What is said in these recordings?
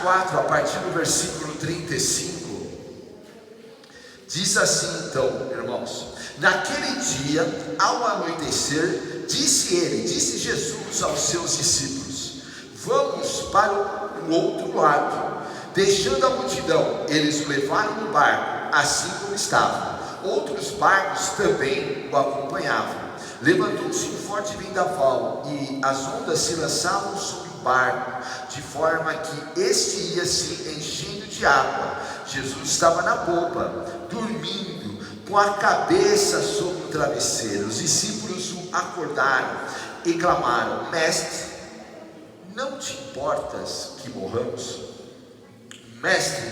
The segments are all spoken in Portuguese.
4, a partir do versículo 35, diz assim então, irmãos: naquele dia, ao anoitecer, disse Jesus aos seus discípulos: vamos para o outro lado. Deixando a multidão, eles o levaram no barco, assim como estava. Outros barcos também o acompanhavam. Levantou-se um forte vendaval, e as ondas se lançavam sobre o barco, de forma que este ia se enchendo de água. Jesus estava na popa, dormindo, com a cabeça sobre o travesseiro. Os discípulos o acordaram e clamaram: mestre, não te importas que morramos? Mestre,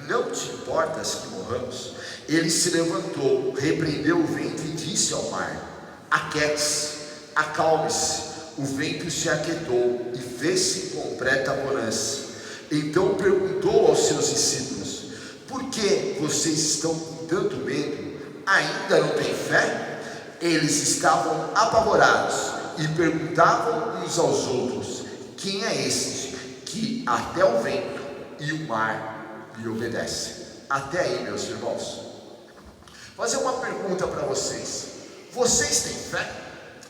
não te importas que morramos? Ele se levantou, repreendeu o vento e disse ao mar: aquiete-se, acalme-se. O vento se aquietou e fez-se completa bonança. Então perguntou aos seus discípulos: por que vocês estão com tanto medo? Ainda não têm fé? Eles estavam apavorados e perguntavam uns aos outros: quem é este que até o vento e o mar lhe obedecem? Até aí, meus irmãos. Vou fazer uma pergunta para vocês: vocês têm fé?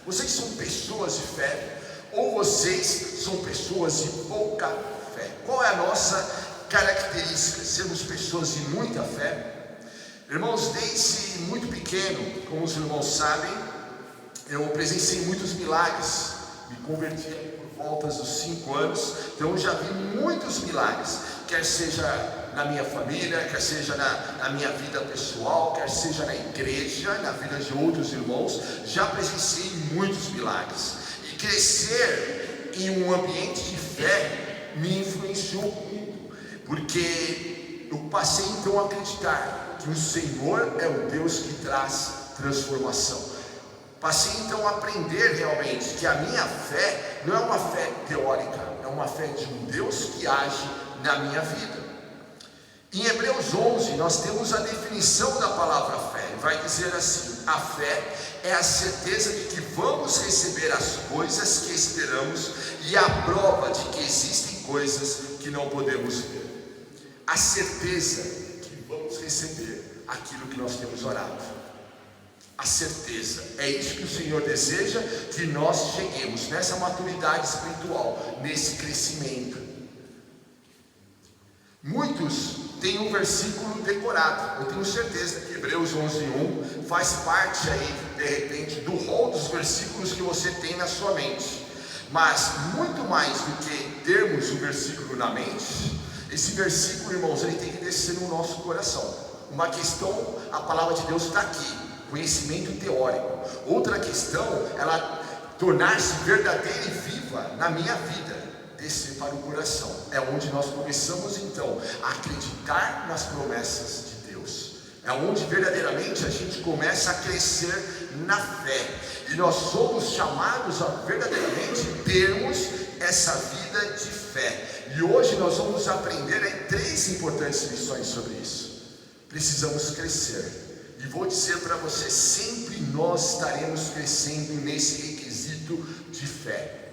Vocês são pessoas de fé? Ou vocês são pessoas de pouca fé? Qual é a nossa característica? Sermos pessoas de muita fé? Irmãos, desde muito pequeno, como os irmãos sabem, eu presenciei muitos milagres. Me converti por volta dos 5 anos, então eu já vi muitos milagres, quer seja na minha família, quer seja na minha vida pessoal, quer seja na igreja, na vida de outros irmãos. Já presenciei muitos milagres, e crescer em um ambiente de fé me influenciou muito, porque eu passei então a acreditar que o Senhor é o Deus que traz transformação. Passei então a aprender realmente que a minha fé não é uma fé teórica, é uma fé de um Deus que age na minha vida. Em Hebreus 11 nós temos a definição da palavra fé. Vai dizer assim: a fé é a certeza de que vamos receber as coisas que esperamos e a prova de que existem coisas que não podemos ver. A certeza que vamos receber aquilo que nós temos orado. A certeza, é isso que o Senhor deseja, que nós cheguemos nessa maturidade espiritual, nesse crescimento. Muitos têm um versículo decorado. Eu tenho certeza que Hebreus 11:1 faz parte aí, de repente, do rol dos versículos que você tem na sua mente. Mas muito mais do que termos o versículo na mente, esse versículo, irmãos, ele tem que descer no nosso coração. Uma questão, a palavra de Deus está aqui, conhecimento teórico. Outra questão, ela tornar-se verdadeira e viva na minha vida, descer para o coração. É onde nós começamos então a acreditar nas promessas de Deus. É onde verdadeiramente a gente começa a crescer na fé. E nós somos chamados a verdadeiramente termos essa vida de fé. E hoje nós vamos aprender aí 3 importantes lições sobre isso. Precisamos crescer. E vou dizer para você, sempre nós estaremos crescendo nesse requisito de fé.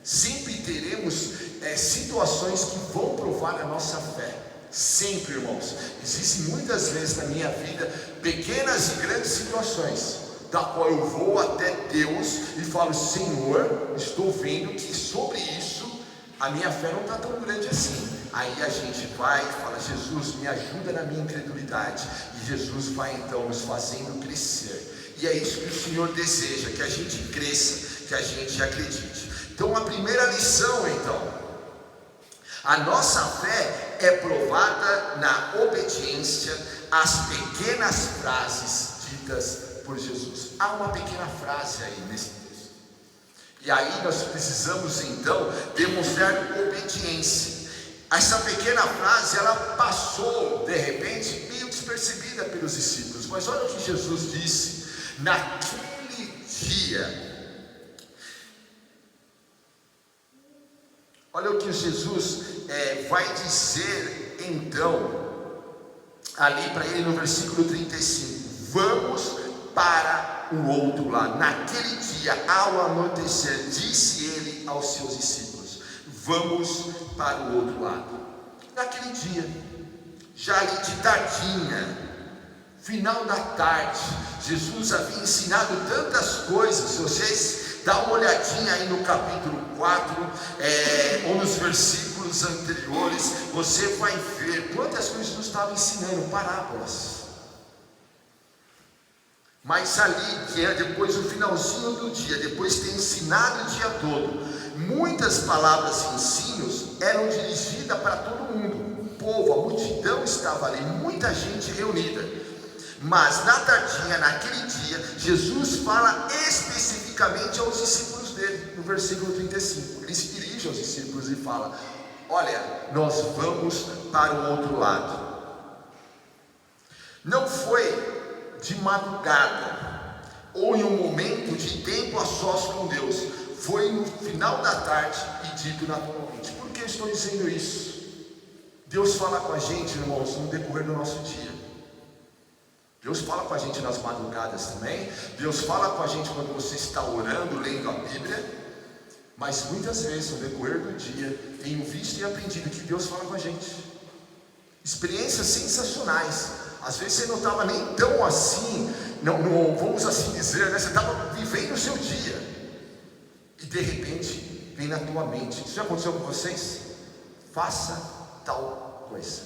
Sempre teremos situações que vão provar a nossa fé. Sempre, irmãos. Existem muitas vezes na minha vida pequenas e grandes situações, da qual eu vou até Deus e falo: Senhor, estou vendo que sobre isso a minha fé não está tão grande assim. Aí a gente vai e fala: Jesus, me ajuda na minha incredulidade. E Jesus vai então nos fazendo crescer. E é isso que o Senhor deseja, que a gente cresça, que a gente acredite. Então a primeira lição então: a nossa fé é provada na obediência às pequenas frases ditas por Jesus. Há uma pequena frase aí nesse texto. E aí nós precisamos então demonstrar obediência. Essa pequena frase, ela passou de repente meio despercebida pelos discípulos. Mas olha o que Jesus disse naquele dia. Olha o que Jesus vai dizer então ali para ele no versículo 35: vamos para o outro lado. Naquele dia, ao anoitecer, disse ele aos seus discípulos: vamos para o outro lado. dia, já ali de tardinha, final da tarde, Jesus havia ensinado tantas coisas. Se vocês dá uma olhadinha aí no capítulo 4, ou nos versículos anteriores, você vai ver quantas coisas Jesus estava ensinando, parábolas. Mas ali, que é depois no finalzinho do dia, depois de ter ensinado o dia todo, muitas palavras e ensinos eram dirigidas para todo mundo. O povo, a multidão estava ali, muita gente reunida. Mas na tardinha, naquele dia, Jesus fala especificamente aos discípulos dele, no versículo 35. Ele se dirige aos discípulos e fala: olha, nós vamos para o outro lado. Não foi de madrugada, ou em um momento de tempo a sós com Deus, foi no final da tarde e dito naturalmente. Por que eu estou dizendo isso? Deus fala com a gente, irmãos, no decorrer do nosso dia. Deus fala com a gente nas madrugadas também. Deus fala com a gente quando você está orando, lendo a Bíblia. Mas muitas vezes no decorrer do dia, tenho visto e aprendido que Deus fala com a gente. Experiências sensacionais. Às vezes você não estava nem tão assim, não, vamos assim dizer, né? Você estava vivendo o seu dia, e de repente vem na tua mente. Isso já aconteceu com vocês? Faça tal coisa.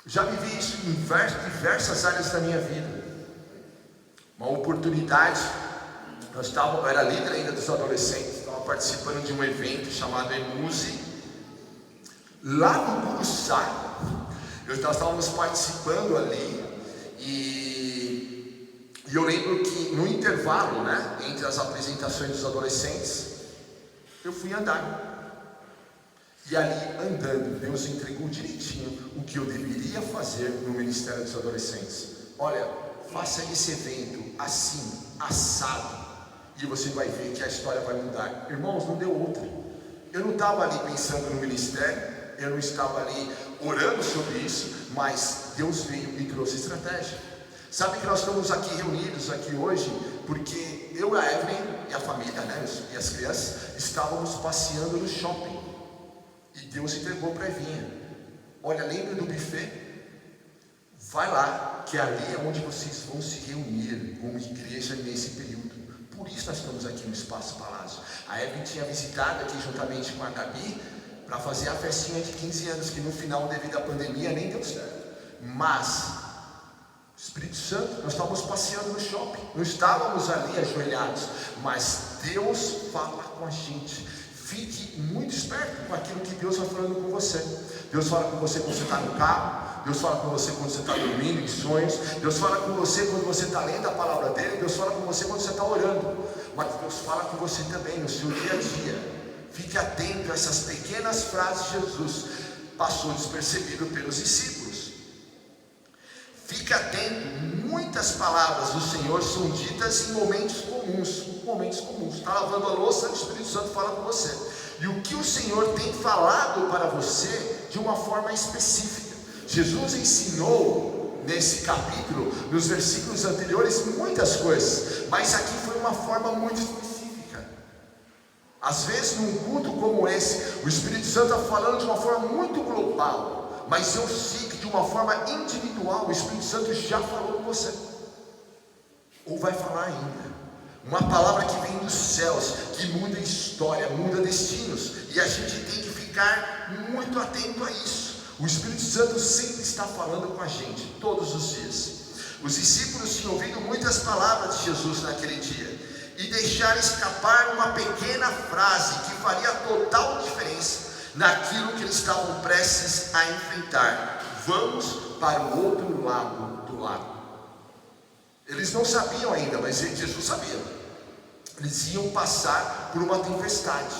Já vivi isso em diversas áreas da minha vida. Uma oportunidade, eu era líder ainda dos adolescentes, estava participando de um evento chamado Emuse, lá no Curuçá. Nós estávamos participando ali, e eu lembro que no intervalo, né, entre as apresentações dos adolescentes, eu fui andar. E ali andando, Deus entregou direitinho o que eu deveria fazer no Ministério dos Adolescentes. Olha, faça esse evento assim, assado, e você vai ver que a história vai mudar. Irmãos, não deu outra. Eu não estava ali pensando no ministério, eu não estava ali orando sobre isso, mas Deus veio e trouxe estratégia. Sabe que nós estamos aqui reunidos aqui hoje porque eu, a Evelyn e a família, né, e as crianças estávamos passeando no shopping. E Deus entregou para a Evinha: olha, lembra do buffet? Vai lá, que ali é onde vocês vão se reunir como igreja nesse período. Por isso nós estamos aqui no Espaço Palácio. A Evelyn tinha visitado aqui juntamente com a Gabi para fazer a festinha de 15 anos, que no final, devido à pandemia, nem deu certo. Mas Espírito Santo, nós estávamos passeando no shopping, não estávamos ali ajoelhados, mas Deus fala com a gente. Fique muito esperto com aquilo que Deus vai falando com você. Deus fala com você quando você está no carro, Deus fala com você quando você está dormindo em sonhos, Deus fala com você quando você está lendo a palavra dele, Deus fala com você quando você está orando, mas Deus fala com você também no seu dia a dia. Fique atento a essas pequenas frases que Jesus passou despercebido pelos discípulos. Fique atento, muitas palavras do Senhor são ditas em momentos comuns. Está lavando a louça, o Espírito Santo fala com você. E o que o Senhor tem falado para você de uma forma específica. Jesus ensinou nesse capítulo, nos versículos anteriores, muitas coisas, mas aqui foi uma forma muito específica. Às vezes num culto como esse, o Espírito Santo está falando de uma forma muito global, mas eu sei que de uma forma individual o Espírito Santo já falou com você, ou vai falar ainda. Uma palavra que vem dos céus, que muda história, muda destinos, e a gente tem que ficar muito atento a isso. O Espírito Santo sempre está falando com a gente, todos os dias. Os discípulos tinham ouvido muitas palavras de Jesus naquele dia, e deixaram escapar uma pequena frase que faria total diferença naquilo que eles estavam prestes a enfrentar: vamos para o outro lado do lago. Eles não sabiam ainda, mas Jesus sabia. Eles iam passar por uma tempestade.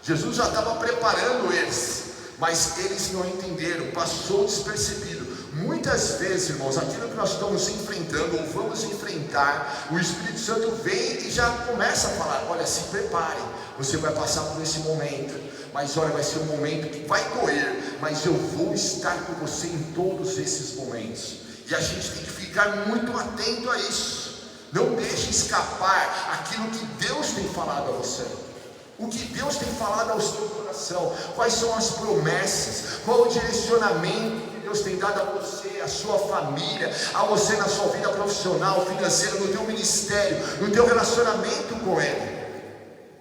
Jesus já estava preparando eles, mas eles não entenderam, passou despercebido. Muitas vezes, irmãos, aquilo que nós estamos enfrentando ou vamos enfrentar, o Espírito Santo vem e já começa a falar: olha, se prepare, você vai passar por esse momento, mas olha, vai ser um momento que vai doer, mas eu vou estar com você em todos esses momentos. E a gente tem que ficar muito atento a isso. Não deixe escapar aquilo que Deus tem falado a você. O que Deus tem falado ao seu coração? Quais são as promessas? Qual o direcionamento que Deus tem dado a você, a sua família, a você na sua vida profissional, financeira, no teu ministério, no teu relacionamento com Ele?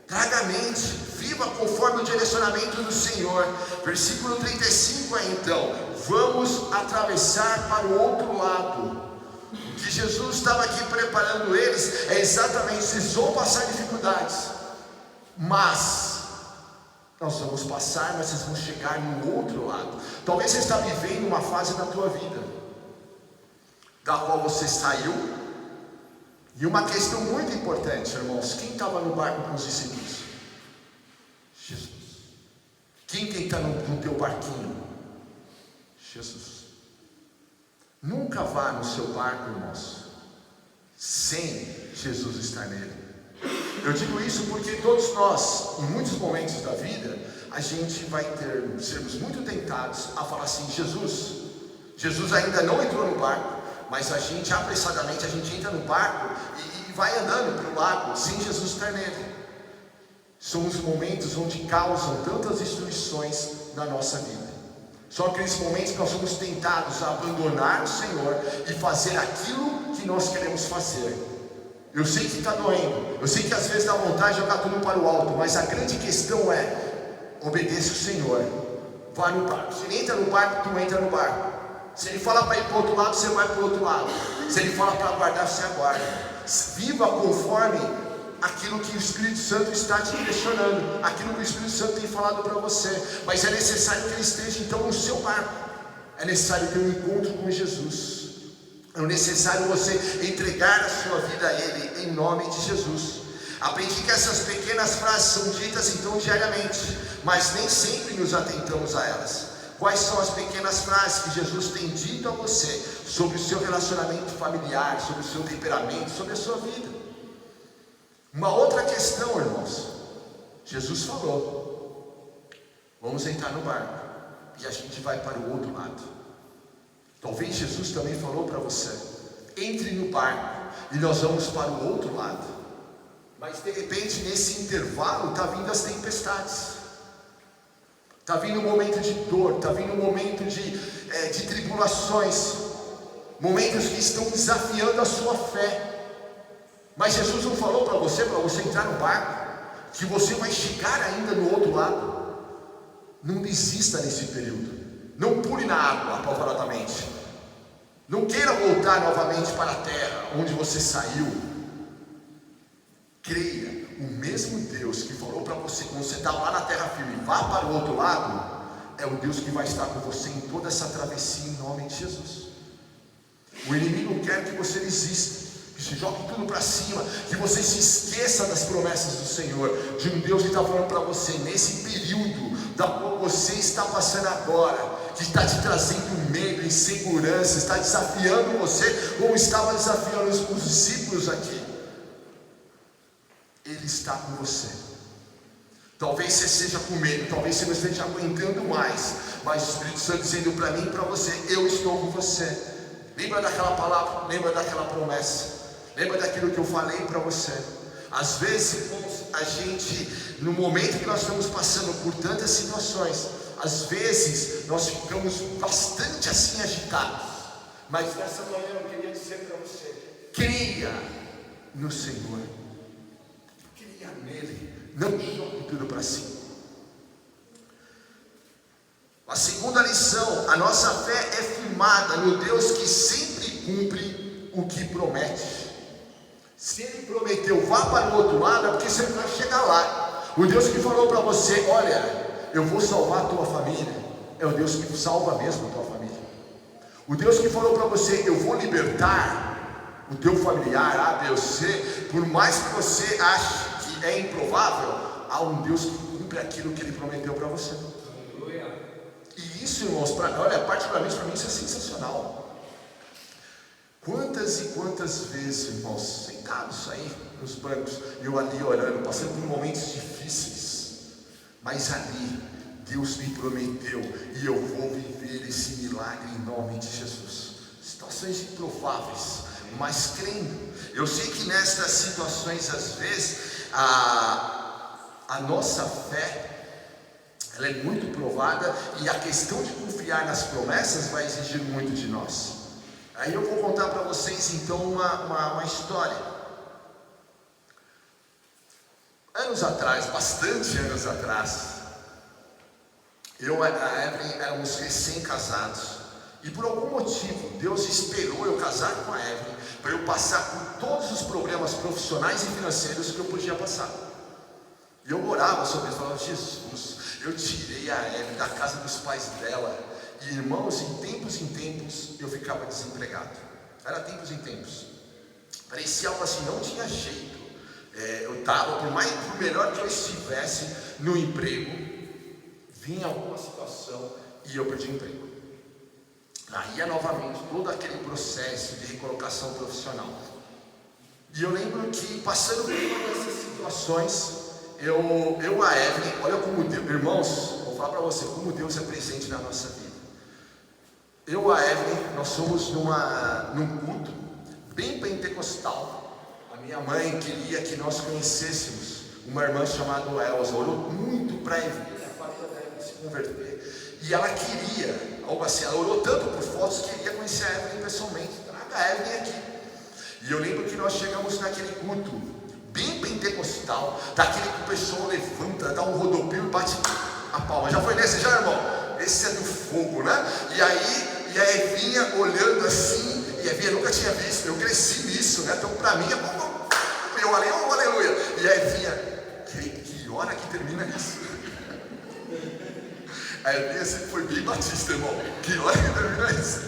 Traga a mente, viva conforme o direcionamento do Senhor. Versículo 35 é então: vamos atravessar para o outro lado. O que Jesus estava aqui preparando eles é exatamente: vocês vão passar dificuldades, mas nós vamos passar, mas vocês vão chegar no outro lado. Talvez você está vivendo uma fase na tua vida da qual você saiu. E uma questão muito importante, irmãos: quem estava no barco com os discípulos? Jesus. Quem está no teu barquinho? Jesus. Nunca vá no seu barco, irmãos, sem Jesus estar nele. Eu digo isso porque todos nós, em muitos momentos da vida, a gente vai sermos muito tentados a falar assim: Jesus ainda não entrou no barco, mas a gente apressadamente entra no barco e vai andando para o lago sem Jesus estar nele. São os momentos onde causam tantas destruições na nossa vida. São aqueles momentos que nós somos tentados a abandonar o Senhor e fazer aquilo que nós queremos fazer. Eu sei que está doendo, eu sei que às vezes dá vontade de jogar tudo para o alto, mas a grande questão é: obedeça o Senhor, vá no barco. Se ele entra no barco, tu entra no barco. Se ele fala para ir para o outro lado, você vai para o outro lado. Se ele fala para aguardar, você aguarda. Viva conforme aquilo que o Espírito Santo está te direcionando, aquilo que o Espírito Santo tem falado para você. Mas é necessário que ele esteja então no seu barco. É necessário ter um encontro com Jesus. É necessário você entregar a sua vida a Ele, em nome de Jesus. Aprendi que essas pequenas frases são ditas então diariamente, mas nem sempre nos atentamos a elas. Quais são as pequenas frases que Jesus tem dito a você sobre o seu relacionamento familiar, sobre o seu temperamento, sobre a sua vida? Uma outra questão, irmãos: Jesus falou: vamos entrar no barco e a gente vai para o outro lado. Talvez Jesus também falou para você: entre no barco e nós vamos para o outro lado. Mas de repente, nesse intervalo, está vindo as tempestades, está vindo um momento de dor, está vindo um momento de tribulações, momentos que estão desafiando a sua fé. Mas Jesus não falou para você entrar no barco, que você vai chegar ainda no outro lado. Não desista nesse período. Não pule na água apavoradamente. Não queira voltar novamente para a terra onde você saiu. Creia, o mesmo Deus que falou para você quando você está lá na terra firme, vá para o outro lado, é o Deus que vai estar com você em toda essa travessia, em nome de Jesus. O inimigo quer que você desista, que se jogue tudo para cima, que você se esqueça das promessas do Senhor, de um Deus que está falando para você nesse período da qual você está passando agora, que está te trazendo medo, insegurança, está desafiando você, como estava desafiando os discípulos aqui. Ele está com você. Talvez você esteja com medo, talvez você não esteja aguentando mais, mas o Espírito Santo dizendo para mim e para você: eu estou com você. Lembra daquela palavra, lembra daquela promessa, lembra daquilo que eu falei para você. Às vezes, a gente, no momento que nós estamos passando por tantas situações, às vezes nós ficamos bastante assim agitados. Mas nessa manhã eu queria dizer para você: creia no Senhor, creia nele, não jogue tudo para cima. A segunda lição: a nossa fé é firmada no Deus que sempre cumpre o que promete. Se Ele prometeu, vá para o outro lado, é porque você vai chegar lá. O Deus que falou para você: olha, eu vou salvar a tua família, é o Deus que salva mesmo a tua família. O Deus que falou para você: eu vou libertar o teu familiar, Deus, por mais que você ache que é improvável, há um Deus que cumpre aquilo que Ele prometeu para você. E isso, irmãos, olha, particularmente para mim isso é sensacional. Quantas e quantas vezes, irmãos, sentados aí nos bancos, eu ali orando, passando por momentos difíceis, mas ali Deus me prometeu e eu vou viver esse milagre em nome de Jesus. Situações improváveis, mas crendo. Eu sei que nestas situações, às vezes, a nossa fé, ela é muito provada, e a questão de confiar nas promessas vai exigir muito de nós. Aí eu vou contar para vocês então uma história. Anos atrás, bastante anos atrás, eu e a Evelyn éramos recém-casados, e por algum motivo Deus esperou eu casar com a Evelyn para eu passar por todos os problemas profissionais e financeiros que eu podia passar. E eu orava sobre isso, falava: Jesus, eu tirei a Evelyn da casa dos pais dela, e irmãos, em tempos eu ficava desempregado. Era tempos em tempos, parecia algo assim, não tinha jeito. Eu estava, por melhor que eu estivesse no emprego, vinha alguma situação e eu perdi o emprego. Aí novamente todo aquele processo de recolocação profissional. E eu lembro que, passando por uma dessas situações, eu a Evelyn, olha como Deus, irmãos, vou falar para você como Deus é presente na nossa vida. Eu e a Evelyn, nós somos num culto bem pentecostal. A minha mãe queria que nós conhecêssemos uma irmã chamada Elza, orou muito para a Evelyn, a família da Evelyn se converter. E ela queria, algo assim, ela orou tanto por fotos, queria conhecer a Evelyn pessoalmente. Traga a Evelyn aqui. E eu lembro que nós chegamos naquele culto bem pentecostal, daquele que o pessoal levanta, dá um rodopio e bate a palma. Já foi nesse já, irmão? Esse é do fogo, né? E a Evinha olhando assim, e a Evinha nunca tinha visto, eu cresci nisso, né? Então pra mim é meu aleluia. E a Evinha, que hora que termina isso? A Evinha sempre foi bem batista, irmão. Que hora que termina isso?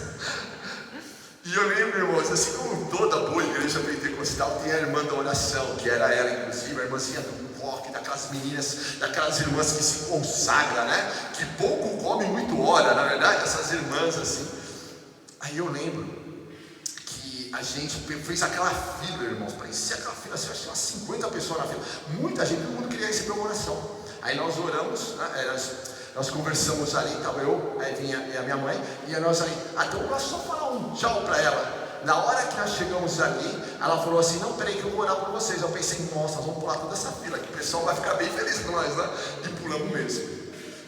E eu lembro, irmãos, assim como toda boa igreja pentecostal, tem a irmã da oração, que era ela, inclusive, a irmãzinha do rock, daquelas meninas, daquelas irmãs que se consagram, né? Que pouco come, muito ora, na verdade, essas irmãs assim. Aí eu lembro que a gente fez aquela fila, irmãos, parecia aquela fila, assim, acho que umas 50 pessoas na fila, muita gente, todo mundo queria receber uma oração. Aí nós oramos, né? Nós conversamos ali, estava eu, a Evinha e a minha mãe, e nós ali, então nós só falar um tchau para ela. Na hora que nós chegamos ali, ela falou assim: não, peraí que eu vou orar por vocês. Eu pensei: nossa, nós vamos pular toda essa fila, que o pessoal vai ficar bem feliz com nós, né? E pulamos mesmo.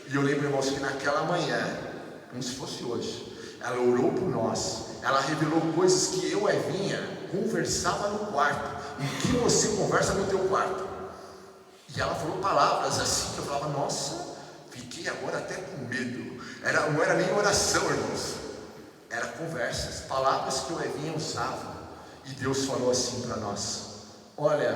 E eu lembro, irmãos, que naquela manhã, como se fosse hoje, ela orou por nós, ela revelou coisas que eu, Evinha, conversava no quarto. O que você conversa no teu quarto? E ela falou palavras assim, que eu falava: nossa, fiquei agora até com medo. Não era nem oração, irmãos, era conversas, palavras que o Evinha usava. E Deus falou assim para nós: olha,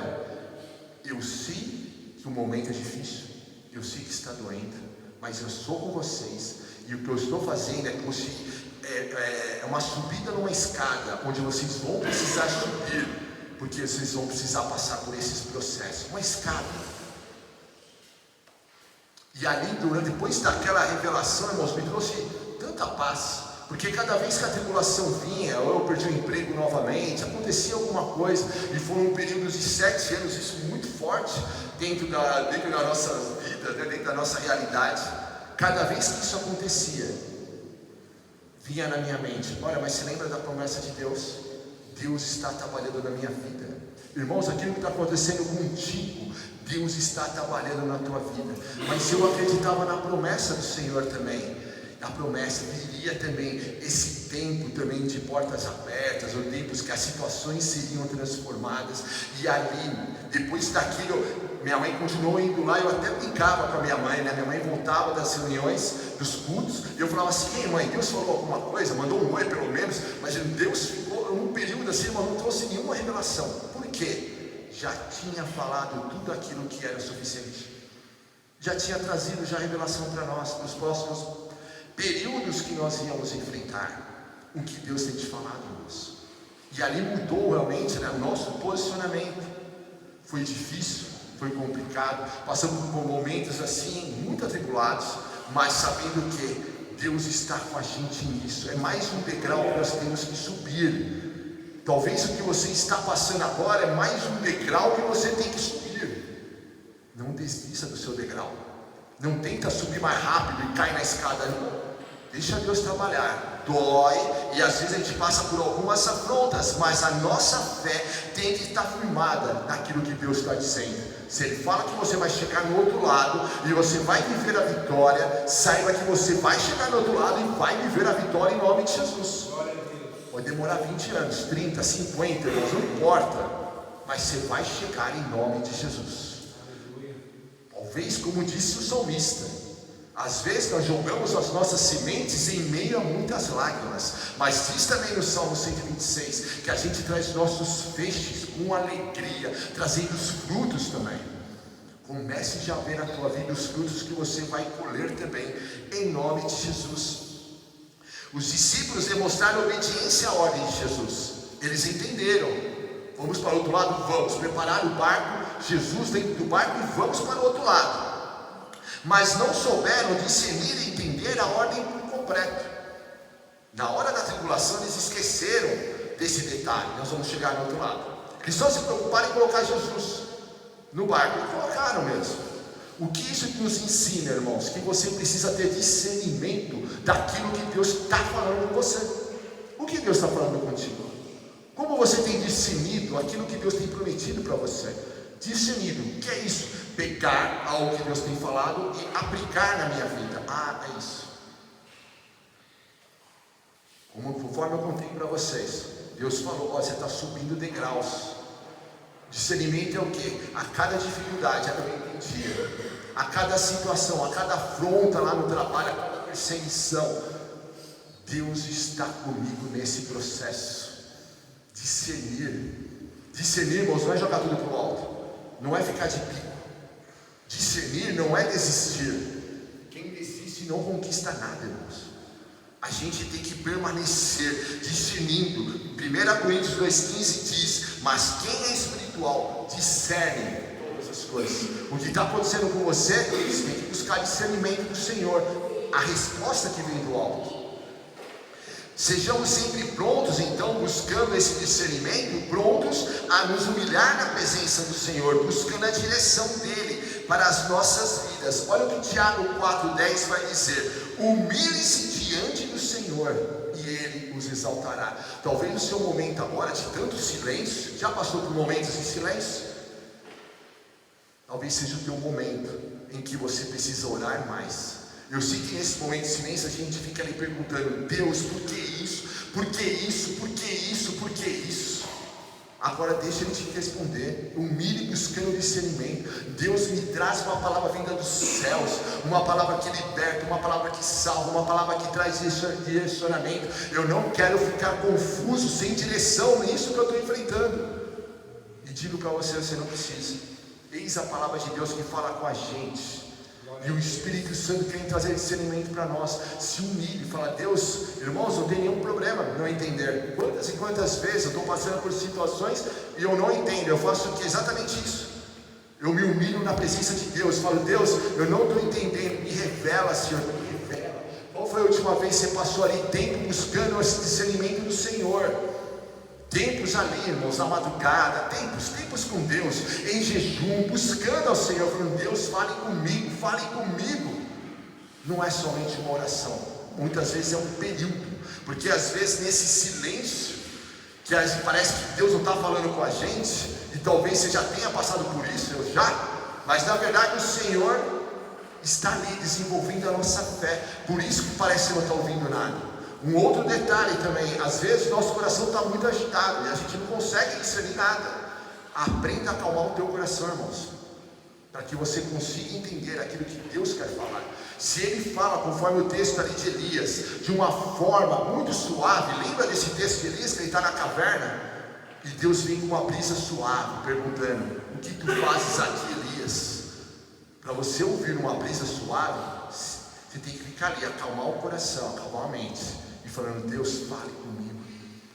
eu sei que o momento é difícil, eu sei que está doendo, mas eu sou com vocês, e o que eu estou fazendo é como se é uma subida numa escada, onde vocês vão precisar subir, porque vocês vão precisar passar por esses processos, uma escada. E ali, depois daquela revelação, irmãos, me trouxe tanta paz, porque cada vez que a tribulação vinha, ou eu perdi o emprego novamente, acontecia alguma coisa, e foram períodos de 7 anos, isso muito forte, dentro da nossa vida, né, dentro da nossa realidade. Cada vez que isso acontecia, vinha na minha mente: olha, mas se lembra da promessa de Deus? Deus está trabalhando na minha vida. Irmãos, aquilo que está acontecendo contigo, Deus está trabalhando na tua vida. Mas eu acreditava na promessa do Senhor também. A promessa viria também esse tempo também de portas abertas, ou tempos que as situações seriam transformadas. E ali, depois daquilo, minha mãe continuou indo lá. Eu até brincava com a minha mãe, né? Minha mãe voltava das reuniões, dos cultos, e eu falava assim: ei, mãe, Deus falou alguma coisa? Mandou um oi pelo menos? Mas Deus ficou num período assim, mas não trouxe nenhuma revelação. Por quê? Já tinha falado tudo aquilo que era o suficiente, já tinha trazido já a revelação para nós, nos próximos períodos que nós íamos enfrentar, o que Deus tem te falado, irmãos. E ali mudou realmente, né, o nosso posicionamento. Foi difícil, foi complicado, passamos por momentos assim, muito atribulados, mas sabendo que Deus está com a gente nisso. É mais um degrau que nós temos que subir. Talvez o que você está passando agora é mais um degrau que você tem que subir. Não desista do seu degrau. Não tenta subir mais rápido e cai na escada, não. Deixa Deus trabalhar. Dói, e às vezes a gente passa por algumas afrontas, mas a nossa fé tem que estar firmada naquilo que Deus está dizendo. Se Ele fala que você vai chegar no outro lado e você vai viver a vitória, saiba que você vai chegar no outro lado e vai viver a vitória em nome de Jesus. Pode demorar 20 anos, 30, 50, irmãos, não importa, mas você vai chegar em nome de Jesus. Talvez, como disse o salmista, às vezes nós jogamos as nossas sementes em meio a muitas lágrimas, mas diz também no Salmo 126 que a gente traz nossos feixes com alegria, trazendo os frutos também. Comece já a ver na tua vida os frutos que você vai colher também, em nome de Jesus. Os discípulos demonstraram obediência à ordem de Jesus. Eles entenderam. Vamos para o outro lado? Vamos. Preparar o barco, Jesus dentro do barco, e vamos para o outro lado. Mas não souberam discernir e entender a ordem por completo. Na hora da tribulação eles esqueceram desse detalhe. Nós vamos chegar no outro lado. Eles só se preocuparam em colocar Jesus no barco, e colocaram mesmo. O que isso nos ensina, irmãos? Que você precisa ter discernimento daquilo que Deus está falando com você. O que Deus está falando contigo? Como você tem discernido aquilo que Deus tem prometido para você? Discernido, o que é isso? Pegar algo que Deus tem falado e aplicar na minha vida. É isso. Conforme eu contei para vocês, Deus falou, você está subindo degraus. Discernimento é o que? A cada dificuldade, a cada situação, a cada afronta lá no trabalho, a cada perseguição, Deus está comigo nesse processo. Discernir, irmãos, não é jogar tudo para o alto, não é ficar de pico. Discernir não é desistir. Quem desiste não conquista nada, irmãos. A gente tem que permanecer discernindo. 1 Coríntios 2,15 diz: mas quem é espiritual discerne todas as coisas. O que está acontecendo com você, você tem que buscar discernimento do Senhor, a resposta que vem do alto. Sejamos sempre prontos, então, buscando esse discernimento, prontos a nos humilhar na presença do Senhor, buscando a direção dEle para as nossas vidas. Olha o que Tiago 4,10 vai dizer: humilhe-se diante do Senhor e Ele os exaltará. Talvez no seu momento agora de tanto silêncio, já passou por momentos de silêncio? Talvez seja o teu momento em que você precisa orar mais. Eu sei que nesse momento de silêncio a gente fica ali perguntando: Deus, por que isso? Por que isso? Por que isso? Por que isso? Agora deixa Ele te responder. Humilhe buscando discernimento. Deus me traz uma palavra vinda dos céus, uma palavra que liberta, uma palavra que salva, uma palavra que traz direcionamento. Eu não quero ficar confuso, sem direção nisso que eu estou enfrentando. E digo para você, você não precisa. Eis a palavra de Deus que fala com a gente. E o Espírito Santo quer trazer discernimento para nós. Se humilhe e fala: Deus, irmãos, não tem nenhum problema não entender. Quantas e quantas vezes eu estou passando por situações e eu não entendo. Eu faço exatamente isso. Eu me humilho na presença de Deus. Falo: Deus, eu não estou entendendo. Me revela, Senhor, me revela. Qual foi a última vez que você passou ali tempo buscando esse discernimento do Senhor? Tempos ali, irmãos, na madrugada, tempos com Deus, em jejum, buscando ao Senhor, falando: Deus, fale comigo. Não é somente uma oração, muitas vezes é um período, porque às vezes nesse silêncio, que parece que Deus não está falando com a gente, e talvez você já tenha passado por isso, mas na verdade o Senhor está ali desenvolvendo a nossa fé, por isso que parece que não está ouvindo nada. Um outro detalhe também, às vezes nosso coração está muito agitado e a gente não consegue discernir nada. Aprenda a acalmar o teu coração, irmãos, para que você consiga entender aquilo que Deus quer falar. Se Ele fala, conforme o texto ali de Elias, de uma forma muito suave, lembra desse texto de Elias, que ele está na caverna, e Deus vem com uma brisa suave, perguntando: o que tu fazes aqui, Elias? Para você ouvir uma brisa suave, você tem que ficar ali, acalmar o coração, acalmar a mente, e falando: Deus, fale comigo.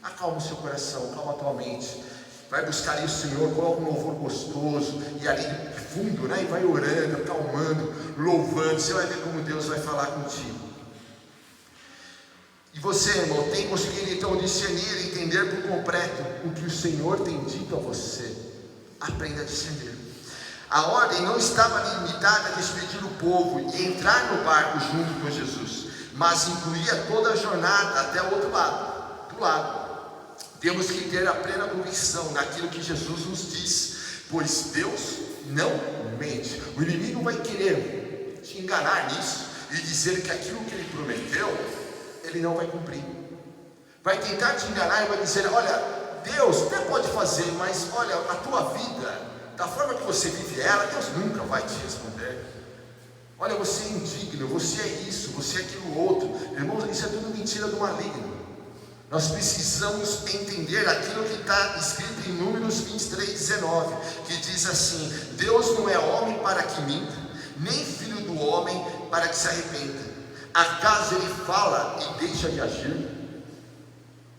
Acalma o seu coração, acalma a tua mente. Vai buscar aí o Senhor, coloca um louvor gostoso, e ali de fundo, e vai orando, acalmando, louvando. Você vai ver como Deus vai falar contigo. E você, irmão, tem conseguido então discernir, entender por completo o que o Senhor tem dito a você? Aprenda a discernir. A ordem não estava limitada a despedir o povo e entrar no barco junto com Jesus, mas incluía toda a jornada até o outro lado, do lado. Temos que ter a plena convicção daquilo que Jesus nos diz, pois Deus não mente. O inimigo vai querer te enganar nisso e dizer que aquilo que ele prometeu, ele não vai cumprir. Vai tentar te enganar e vai dizer: olha, Deus até pode fazer, mas olha, a tua vida, da forma que você vive ela, Deus nunca vai te responder. Olha, você é indigno, você é isso, você é aquilo outro. Irmãos, isso é tudo mentira do maligno. Nós precisamos entender aquilo que está escrito em Números 23:19, que diz assim: Deus não é homem para que minta, nem filho do homem para que se arrependa. Acaso ele fala e deixa de agir?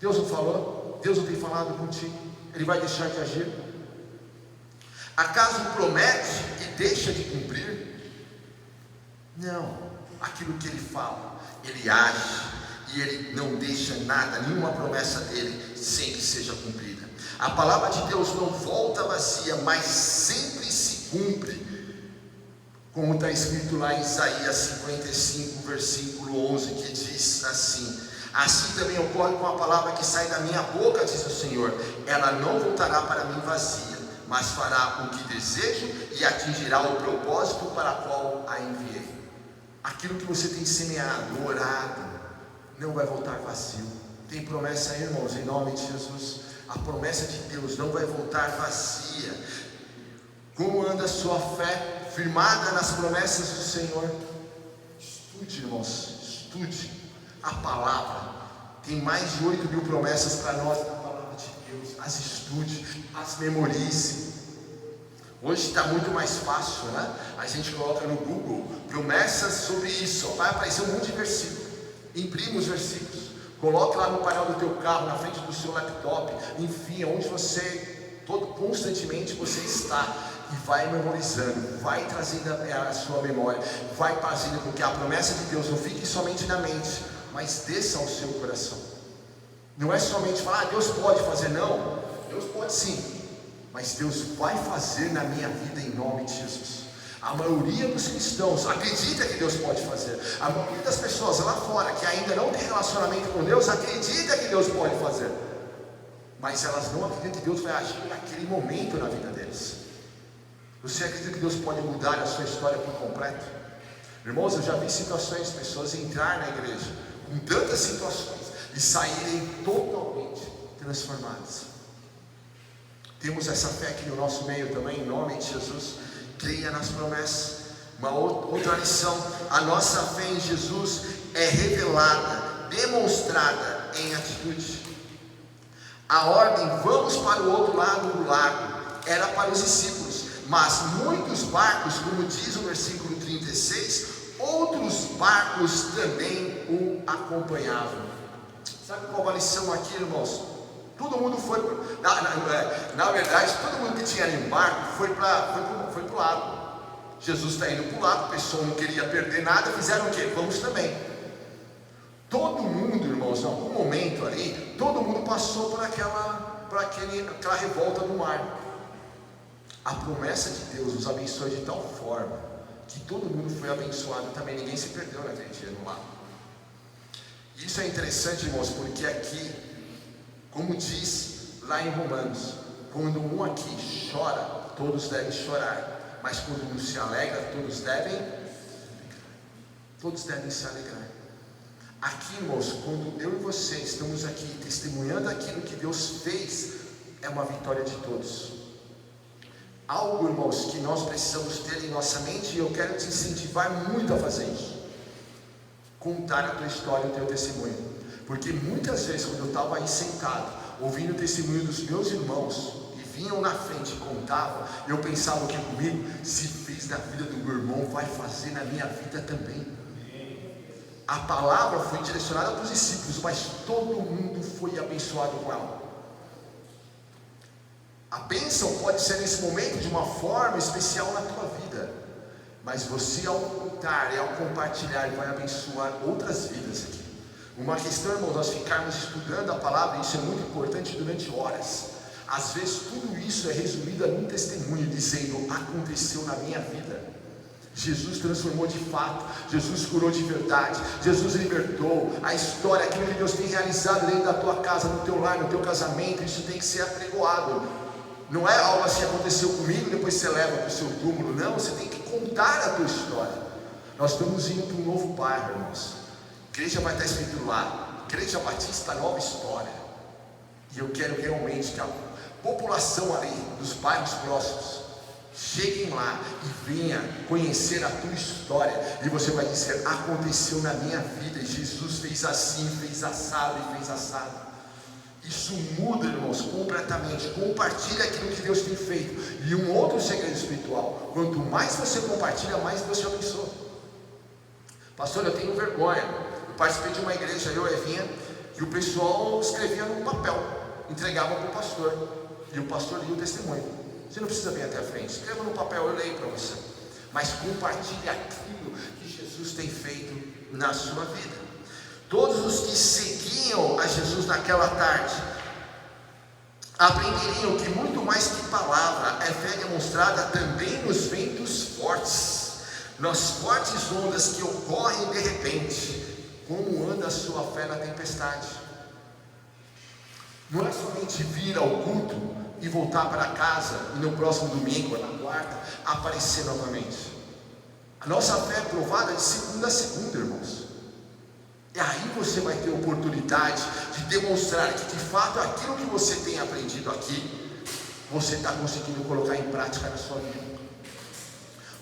Deus não falou? Deus não tem falado contigo? Ele vai deixar de agir? Acaso promete e deixa de cumprir? Não. Aquilo que ele fala, ele age. E ele não deixa nada, nenhuma promessa dele sem que seja cumprida. A palavra de Deus não volta vazia, mas sempre se cumpre, como está escrito lá em Isaías 55, versículo 11, que diz assim: assim também ocorre com a palavra que sai da minha boca, diz o Senhor, ela não voltará para mim vazia, mas fará o que desejo e atingirá o propósito para o qual a enviei. Aquilo que você tem semeado, orado, não vai voltar vazio. Tem promessa aí, irmãos, em nome de Jesus. A promessa de Deus não vai voltar vazia. Como anda a sua fé firmada nas promessas do Senhor? Estude, irmãos, estude a palavra. Tem mais de 8 mil promessas para nós na palavra de Deus. As estude, as memorize. Hoje está muito mais fácil, né? A gente coloca no Google promessas sobre isso, vai aparecer um monte de versículos. Imprima os versículos, coloque lá no painel do teu carro, na frente do seu laptop, enfim, onde você, constantemente você está, e vai memorizando, vai trazendo a sua memória, vai fazendo com que a promessa de Deus não fique somente na mente, mas desça ao seu coração. Não é somente falar: Deus pode fazer, não. Deus pode sim, mas Deus vai fazer na minha vida em nome de Jesus. A maioria dos cristãos acredita que Deus pode fazer. A maioria das pessoas lá fora que ainda não tem relacionamento com Deus acredita que Deus pode fazer, mas elas não acreditam que Deus vai agir naquele momento na vida deles. Você acredita que Deus pode mudar a sua história por completo? Irmãos, eu já vi situações de pessoas entrar na igreja com tantas situações e saírem totalmente transformadas. Temos essa fé aqui no nosso meio também, em nome de Jesus. Creia nas promessas. Uma outra lição: a nossa fé em Jesus é revelada, demonstrada em atitude. A ordem "vamos para o outro lado do lago" era para os discípulos, mas muitos barcos, como diz o versículo 36, outros barcos também o acompanhavam. Sabe qual a lição aqui, irmãos? Todo mundo foi, na verdade, todo mundo que tinha ali um barco foi para o lado. Jesus está indo para o lado, o pessoal não queria perder nada, fizeram o quê? Vamos também. Todo mundo, irmãos, em algum momento ali, todo mundo passou por aquela revolta do mar. A promessa de Deus nos abençoou de tal forma que todo mundo foi abençoado também, ninguém se perdeu naquele dia no mar. Isso é interessante, irmãos, porque aqui, como diz lá em Romanos, quando um aqui chora, todos devem chorar, mas quando um se alegra, todos devem se alegrar. Aqui, irmãos, quando eu e você estamos aqui testemunhando aquilo que Deus fez, é uma vitória de todos. Algo, irmãos, que nós precisamos ter em nossa mente, e eu quero te incentivar muito a fazer isso: contar a tua história, o teu testemunho. Porque muitas vezes, quando eu estava aí sentado, ouvindo o testemunho dos meus irmãos, e vinham na frente e contavam, eu pensava que comigo: se fez na vida do meu irmão, vai fazer na minha vida também. A palavra foi direcionada para os discípulos, mas todo mundo foi abençoado com ela. A bênção pode ser nesse momento de uma forma especial na tua vida, mas você, ao contar e ao compartilhar, vai abençoar outras vidas aqui. Uma questão, irmãos, nós ficarmos estudando a palavra, isso é muito importante, durante horas. Às vezes tudo isso é resumido num testemunho, dizendo: aconteceu na minha vida. Jesus transformou de fato, Jesus curou de verdade, Jesus libertou. A história, aquilo que Deus tem realizado dentro da tua casa, no teu lar, no teu casamento, isso tem que ser apregoado. Não é algo assim, aconteceu comigo, depois você leva para o seu túmulo. Não, você tem que contar a tua história. Nós estamos indo para um novo bairro, irmãos. Igreja vai estar escrito lá, Igreja Batista Nova História. E eu quero realmente que a população ali, dos bairros próximos, cheguem lá e venha conhecer a tua história. E você vai dizer: aconteceu na minha vida, e Jesus fez assim, fez assado e fez assado. Isso muda, irmãos, completamente. Compartilha aquilo que Deus tem feito. E um outro segredo espiritual: quanto mais você compartilha, mais Deus te abençoa. Pastor, eu tenho vergonha. Eu participei de uma igreja, eu e Evinha, e o pessoal escrevia num papel, entregava para o pastor, e o pastor lia o testemunho. Você não precisa vir até a frente, escreva no papel, eu leio para você. Mas compartilhe aquilo que Jesus tem feito na sua vida. Todos os que seguiam a Jesus naquela tarde aprenderiam que muito mais que palavra, é fé demonstrada também nos ventos fortes, nas fortes ondas que ocorrem de repente. Como anda a sua fé na tempestade? Não é somente vir ao culto e voltar para casa e no próximo domingo, na quarta, aparecer novamente. A nossa fé é provada de segunda a segunda, irmãos. E aí você vai ter oportunidade de demonstrar que de fato aquilo que você tem aprendido aqui, você está conseguindo colocar em prática na sua vida.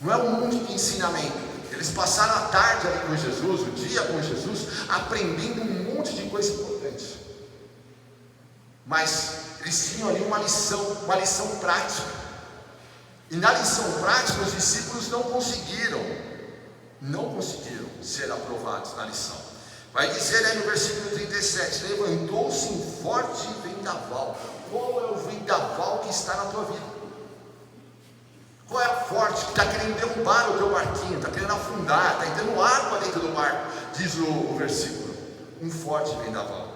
Não é um mundo de ensinamento. Eles passaram a tarde ali com Jesus, o dia com Jesus, aprendendo um monte de coisa importante. Mas eles tinham ali uma lição prática. E na lição prática os discípulos não conseguiram ser aprovados na lição. Vai dizer aí no versículo 37, levantou-se um forte vendaval. Qual é o vendaval que está na tua vida? Qual é a forte que está querendo derrubar o teu barquinho, está querendo afundar, está entrando água dentro do barco? Diz o versículo: um forte vendaval,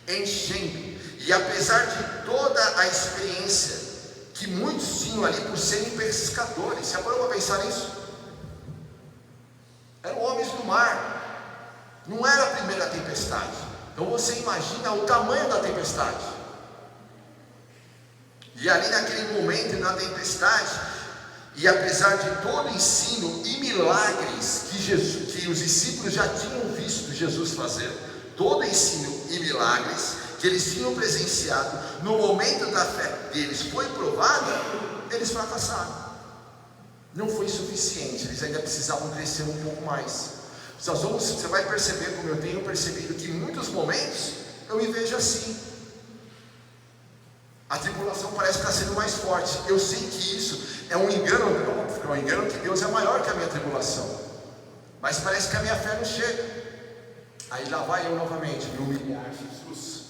enchendo. E apesar de toda a experiência que muitos tinham ali por serem pescadores, você parou para pensar nisso? Eram homens do mar, não era a primeira tempestade. Então você imagina o tamanho da tempestade. E ali naquele momento, na tempestade, e apesar de todo o ensino e milagres que os discípulos já tinham visto Jesus fazer, todo o ensino e milagres que eles tinham presenciado, no momento da fé deles foi provada, eles fracassaram. Não foi suficiente, eles ainda precisavam crescer um pouco mais. Você vai perceber, como eu tenho percebido, que em muitos momentos eu me vejo assim. A tribulação parece que está sendo mais forte. Eu sei que isso é um engano, é um engano que Deus é maior que a minha tribulação. Mas parece que a minha fé não chega. Aí lá vai eu novamente me humilhar. Jesus,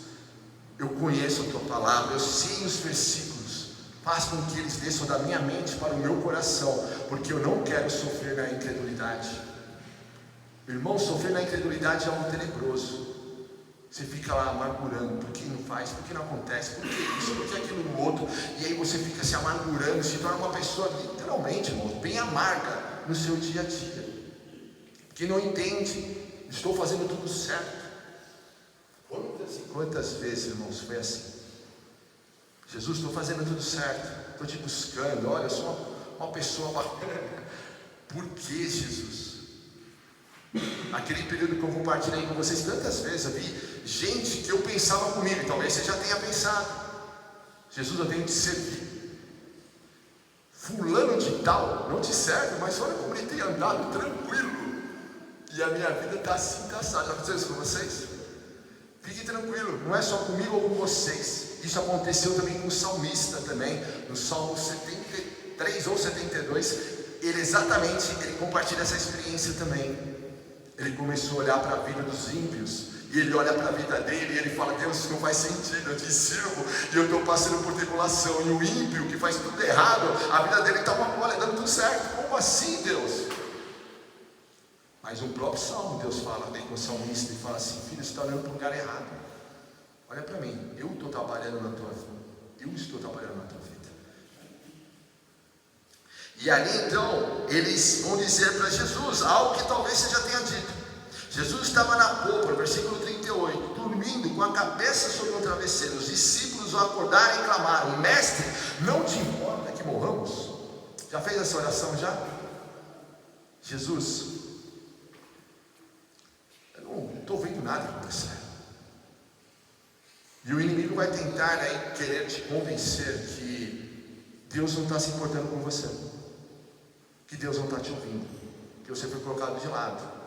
eu conheço a tua palavra, eu sei os versículos. Faz com que eles desçam da minha mente para o meu coração, porque eu não quero sofrer na incredulidade. Irmão, sofrer na incredulidade é algo tenebroso. Você fica lá amargurando, por que não faz, por que não acontece, por que isso, por que aquilo no outro, e aí você fica se amargurando, se torna uma pessoa literalmente, irmão, bem amarga no seu dia a dia, que não entende, estou fazendo tudo certo. Quantas vezes, irmãos, foi assim? Jesus, estou fazendo tudo certo, estou te buscando, olha, eu sou uma pessoa bacana. Por que, Jesus? Aquele período que eu compartilhei com vocês tantas vezes, eu vi gente que eu pensava comigo, e talvez você já tenha pensado: Jesus, eu tenho que te servir. Fulano de tal não te serve, mas olha como ele tem andado tranquilo, e a minha vida está assim, está assada. Já aconteceu isso com vocês? Fique tranquilo, não é só comigo ou com vocês. Isso aconteceu também com o salmista também, no Salmo 73 ou 72, ele compartilha essa experiência também. Ele começou a olhar para a vida dos ímpios, e ele olha para a vida dele, e ele fala: Deus, isso não faz sentido, eu te sirvo, e eu estou passando por tribulação, e o ímpio que faz tudo errado, a vida dele está dando tudo certo. Como assim, Deus? Mas no próprio Salmo, Deus fala com o salmista, e fala assim: filho, você está olhando para o lugar errado, olha para mim, eu estou trabalhando na tua vida, eu estou trabalhando na tua vida. E ali então, eles vão dizer para Jesus algo que talvez você já tenha dito. Jesus estava na popa, versículo 38, dormindo com a cabeça sobre um travesseiro. Os discípulos discípulos ao acordarem clamaram: Mestre, não te importa que morramos? Já fez essa oração já? Jesus, eu não estou vendo nada acontecer. E o inimigo vai tentar querer te convencer que Deus não está se importando com você, que Deus não está te ouvindo, que você foi colocado de lado.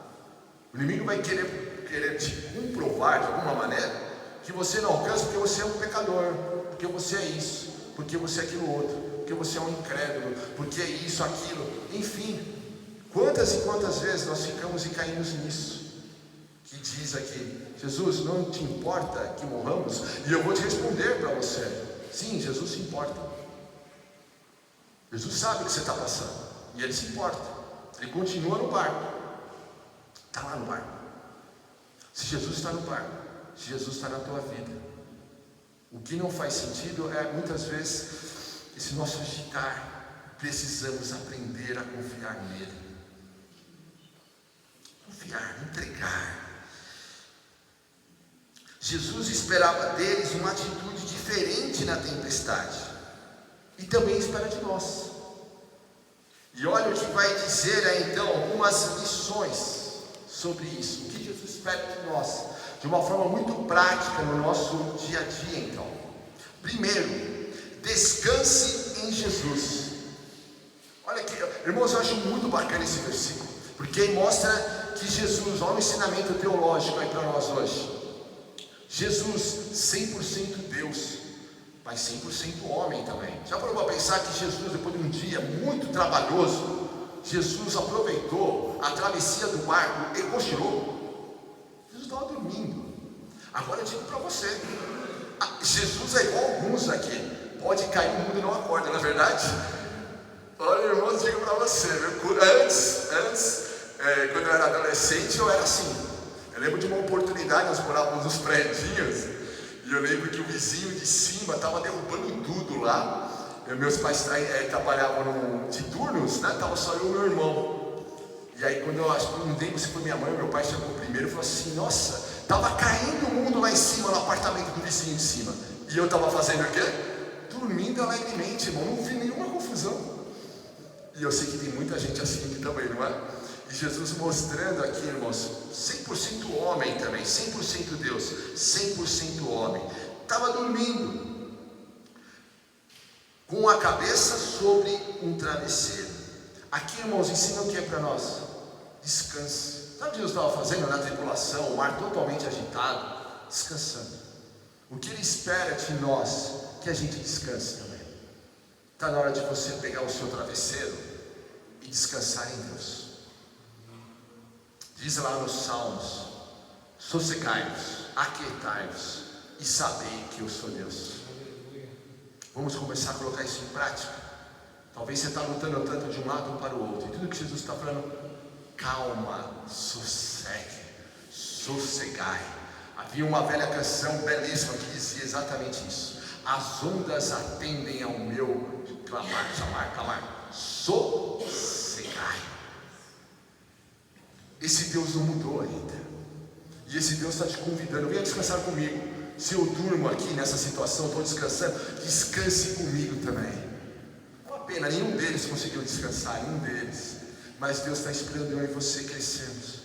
O inimigo vai querer te comprovar de alguma maneira que você não alcança porque você é um pecador, porque você é isso, porque você é aquilo outro, porque você é um incrédulo, porque é isso, aquilo, enfim. Quantas e quantas vezes nós ficamos e caímos nisso? Que diz aqui: Jesus, não te importa que morramos? E eu vou te responder para você: sim, Jesus se importa. Jesus sabe o que você está passando, e Ele se importa. Ele continua no barco, está lá no barco. Se Jesus está no barco, se Jesus está na tua vida, o que não faz sentido é muitas vezes esse nosso agitar. Precisamos aprender a confiar nele, confiar, entregar. Jesus esperava deles uma atitude diferente na tempestade, e também espera de nós. E olha o que vai dizer então algumas lições sobre isso, o que Jesus espera de nós, de uma forma muito prática no nosso dia a dia. Então, primeiro, descanse em Jesus. Olha aqui, irmãos, eu acho muito bacana esse versículo, porque mostra que Jesus, olha o ensinamento teológico aí para nós hoje. Jesus, 100% Deus, mas 100% homem também. Já parou para pensar que Jesus, depois de um dia muito trabalhoso, Jesus aproveitou a travessia do barco e cochilou? Jesus estava dormindo. Agora eu digo para você, Jesus é igual alguns aqui, pode cair no mundo e não acorda, não é verdade? Olha, irmãos, digo para você, antes, quando eu era adolescente, eu era assim. Eu lembro de uma oportunidade, nós morávamos nos prédios, e eu lembro que o vizinho de cima estava derrubando tudo lá. Meus pais trabalhavam de turnos, né? Estava só eu e meu irmão. E aí, quando eu acho que não lembro se foi minha mãe ou meu pai chegou primeiro, falou assim: nossa, estava caindo o mundo lá em cima, no apartamento do vizinho de cima. E eu estava fazendo o quê? Dormindo alegremente, irmão, não vi nenhuma confusão. E eu sei que tem muita gente assim aqui também, não é? E Jesus mostrando aqui, irmãos, 100% homem também, 100% Deus, 100% homem. Estava dormindo, com a cabeça sobre um travesseiro. Aqui, irmãos, ensina o que é para nós? Descanse. Sabe o que Jesus estava fazendo na tripulação, o mar totalmente agitado? Descansando. O que Ele espera de nós? Que a gente descanse também. Está na hora de você pegar o seu travesseiro e descansar em Deus. Diz lá nos Salmos: sossegai-vos, aquietai-vos e sabei que eu sou Deus. Vamos começar a colocar isso em prática. Talvez você está lutando tanto de um lado para o outro, e tudo que Jesus está falando: calma, sossegue, sossegai. Havia uma velha canção belíssima que dizia exatamente isso: as ondas atendem ao meu clamar, sossegai. Esse Deus não mudou ainda, e esse Deus está te convidando: venha descansar comigo. Se eu durmo aqui nessa situação, estou descansando, descanse comigo também. Uma pena, nenhum deles conseguiu descansar, nenhum deles. Mas Deus está esperando eu e você crescermos.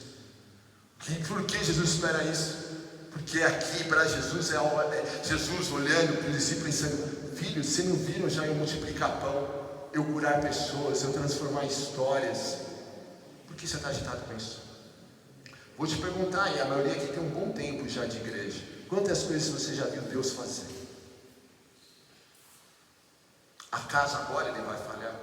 Por que Jesus espera isso? Porque aqui para Jesus é algo, Jesus olhando para os discípulos pensando: filhos, vocês não viram já eu multiplicar pão, eu curar pessoas, eu transformar histórias? Por que você está agitado com isso? Vou te perguntar, e a maioria aqui tem um bom tempo já de igreja, quantas coisas você já viu Deus fazer? Acaso agora Ele vai falhar?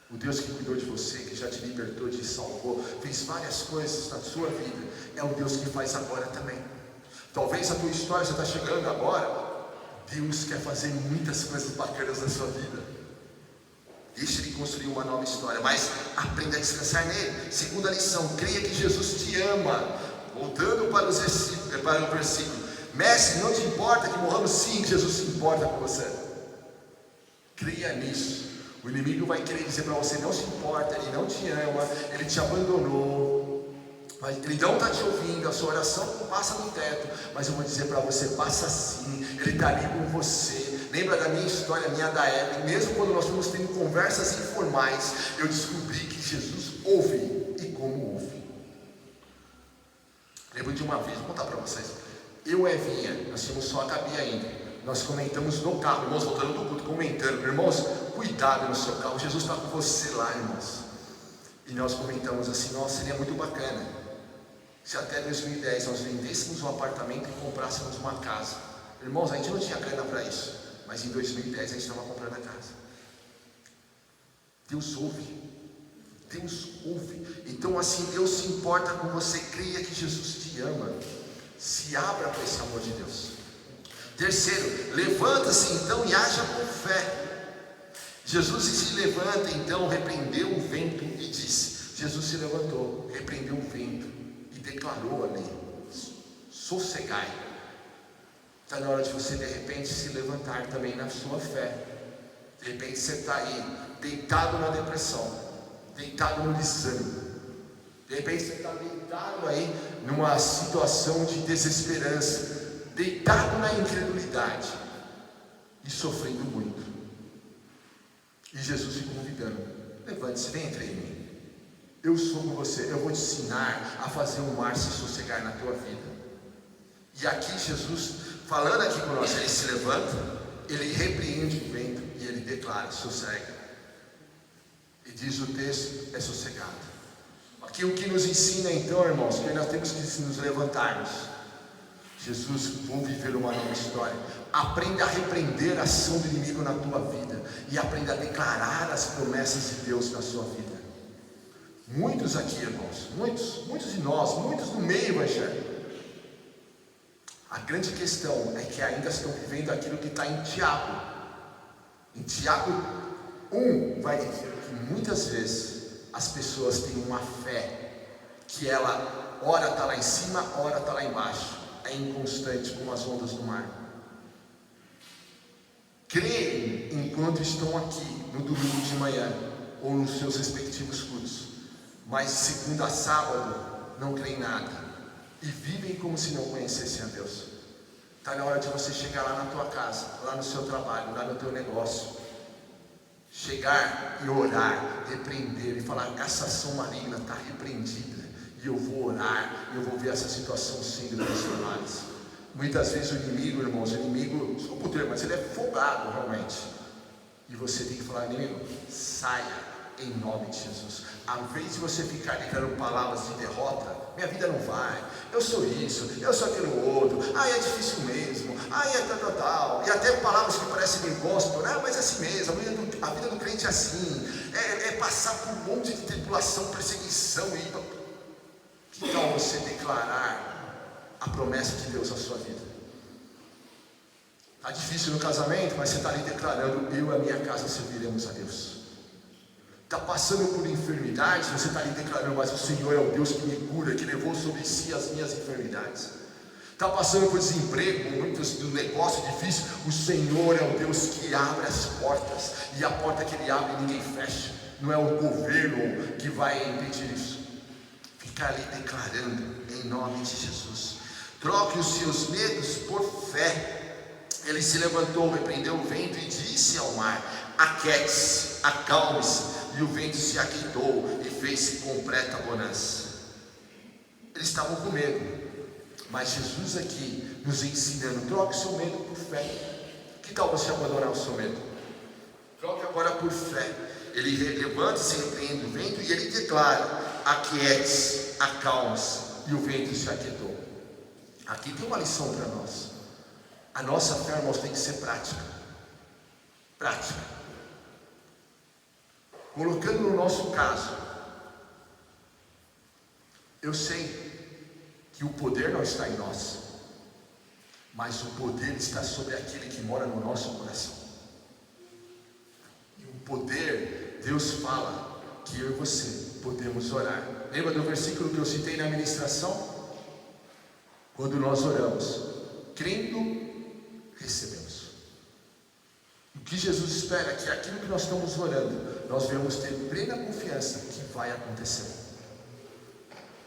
O Deus que cuidou de você, que já te libertou, te salvou, fez várias coisas na sua vida, é o Deus que faz agora também. Talvez a tua história, você está chegando agora, Deus quer fazer muitas coisas bacanas na sua vida. Deixa Ele construir uma nova história, mas aprenda a descansar nele. Segunda lição: creia que Jesus te ama. Voltando para o versículo: mestre, não te importa que morramos? Sim, Jesus se importa com você. Creia nisso. O inimigo vai querer dizer para você: não se importa, Ele não te ama, Ele te abandonou. Mas Ele não está te ouvindo, a sua oração não passa no teto, mas eu vou dizer para você, passa sim, Ele está ali com você. Lembra da minha história, minha da Evelyn, mesmo quando nós fomos tendo conversas informais, eu descobri que Jesus ouve, e como ouve. Lembro de uma vez, vou contar para vocês, eu e Evinha, nós tínhamos só a Gabi ainda, nós comentamos no carro, irmãos, voltando do culto, comentando, irmãos, cuidado no seu carro, Jesus está com você lá, irmãos. E nós comentamos assim, nossa, seria muito bacana se até 2010 nós vendêssemos um apartamento e comprássemos uma casa. Irmãos, a gente não tinha grana para isso, mas em 2010 a gente estava comprando a casa. Deus ouve. Deus ouve. Então assim, Deus se importa com você. Creia que Jesus te ama. Se abra para esse amor de Deus. Terceiro, levanta-se então e haja com fé. Jesus se levanta então, repreendeu o vento e disse. Jesus se levantou, repreendeu o vento e declarou ali: sossegai. Está na hora de você de repente se levantar também na sua fé. De repente você está aí deitado na depressão, deitado no desânimo. De repente você está deitado aí numa situação de desesperança, deitado na incredulidade e sofrendo muito. E Jesus te convidando: levante-se, vem entre em mim. Eu sou com você, eu vou te ensinar a fazer o mar se sossegar na tua vida. E aqui Jesus, falando aqui com nós, ele se levanta, ele repreende o vento e ele declara: sossega. E diz o texto, é sossegado. Aqui o que nos ensina então, irmãos, que nós temos que nos levantarmos. Jesus, vou viver uma nova história. Aprenda a repreender a ação do inimigo na tua vida e aprenda a declarar as promessas de Deus na sua vida. Muitos aqui, irmãos, muitos de nós, muitos no meio evangélico, a grande questão é que ainda estão vivendo aquilo que está em Tiago. Em Tiago 1 vai dizer que muitas vezes as pessoas têm uma fé que ela ora está lá em cima, ora está lá embaixo, é inconstante como as ondas do mar. Creem enquanto estão aqui no domingo de manhã ou nos seus respectivos cultos, mas de segunda a sábado não creem nada e vivem como se não conhecessem a Deus. Está na hora de você chegar lá na tua casa, lá no seu trabalho, lá no teu negócio, chegar e orar, repreender e falar: essa ação maligna está repreendida, e eu vou orar, e eu vou ver essa situação sendo transformada. Muitas vezes o inimigo, irmãos, desculpa o termo, mas ele é folgado realmente, e você tem que falar: inimigo, saia em nome de Jesus. Ao invés de você ficar declarando palavras de derrota: minha vida não vai, eu sou isso, eu sou aquilo outro, é difícil mesmo, é tal, e até palavras que parecem bem gospel, mas é assim mesmo, a vida do crente é assim, é passar por um monte de tribulação, perseguição, que tal você declarar a promessa de Deus na sua vida? Está difícil no casamento, mas você está ali declarando: eu e a minha casa serviremos a Deus. Está passando por enfermidades, você está ali declarando: mas o Senhor é o Deus que me cura, que levou sobre si as minhas enfermidades. Está passando por desemprego, momentos do negócio difícil, o Senhor é o Deus que abre as portas, e a porta que Ele abre ninguém fecha. Não é o governo que vai impedir isso. Fica ali declarando em nome de Jesus. Troque os seus medos por fé. Ele se levantou, repreendeu o vento e disse ao mar: aquiete-se, acalme-se. E o vento se aquietou e fez completa bonança. Eles estavam com medo, mas Jesus aqui nos ensinando: troque o seu medo por fé. Que tal você abandonar o seu medo? Troque agora por fé. Ele levanta-se, repreende o vento e ele declara: aquiete-se, acalme-se. E o vento se aquietou. Aqui tem uma lição para nós. A nossa fé, irmãos, tem que ser prática. Prática. Colocando no nosso caso, eu sei que o poder não está em nós, mas o poder está sobre aquele que mora no nosso coração. E o poder, Deus fala que eu e você podemos orar. Lembra do versículo que eu citei na ministração? Quando nós oramos, crendo, recebemos. O que Jesus espera é que aquilo que nós estamos orando, nós devemos ter plena confiança que vai acontecer.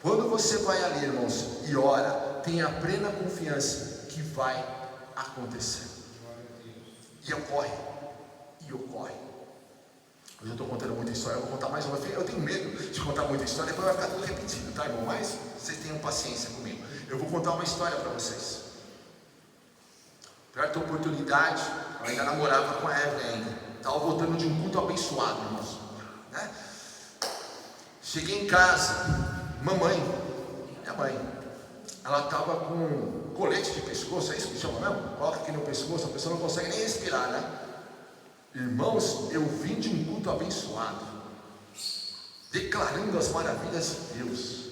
Quando você vai ali, irmãos, e ora, tenha plena confiança que vai acontecer. E ocorre. Hoje eu estou contando muita história, eu vou contar mais uma vez. Eu tenho medo de contar muita história, depois vai ficar tudo repetido, tá, irmão? Mas vocês tenham paciência comigo. Eu vou contar uma história para vocês. Certa oportunidade, eu ainda namorava com a Evelyn ainda. Estava voltando de um culto abençoado, irmãos, né? Cheguei em casa, minha mãe, ela estava com colete de pescoço, é isso que chama mesmo? Coloca aqui no pescoço, a pessoa não consegue nem respirar, né? Irmãos, eu vim de um culto abençoado, declarando as maravilhas de Deus,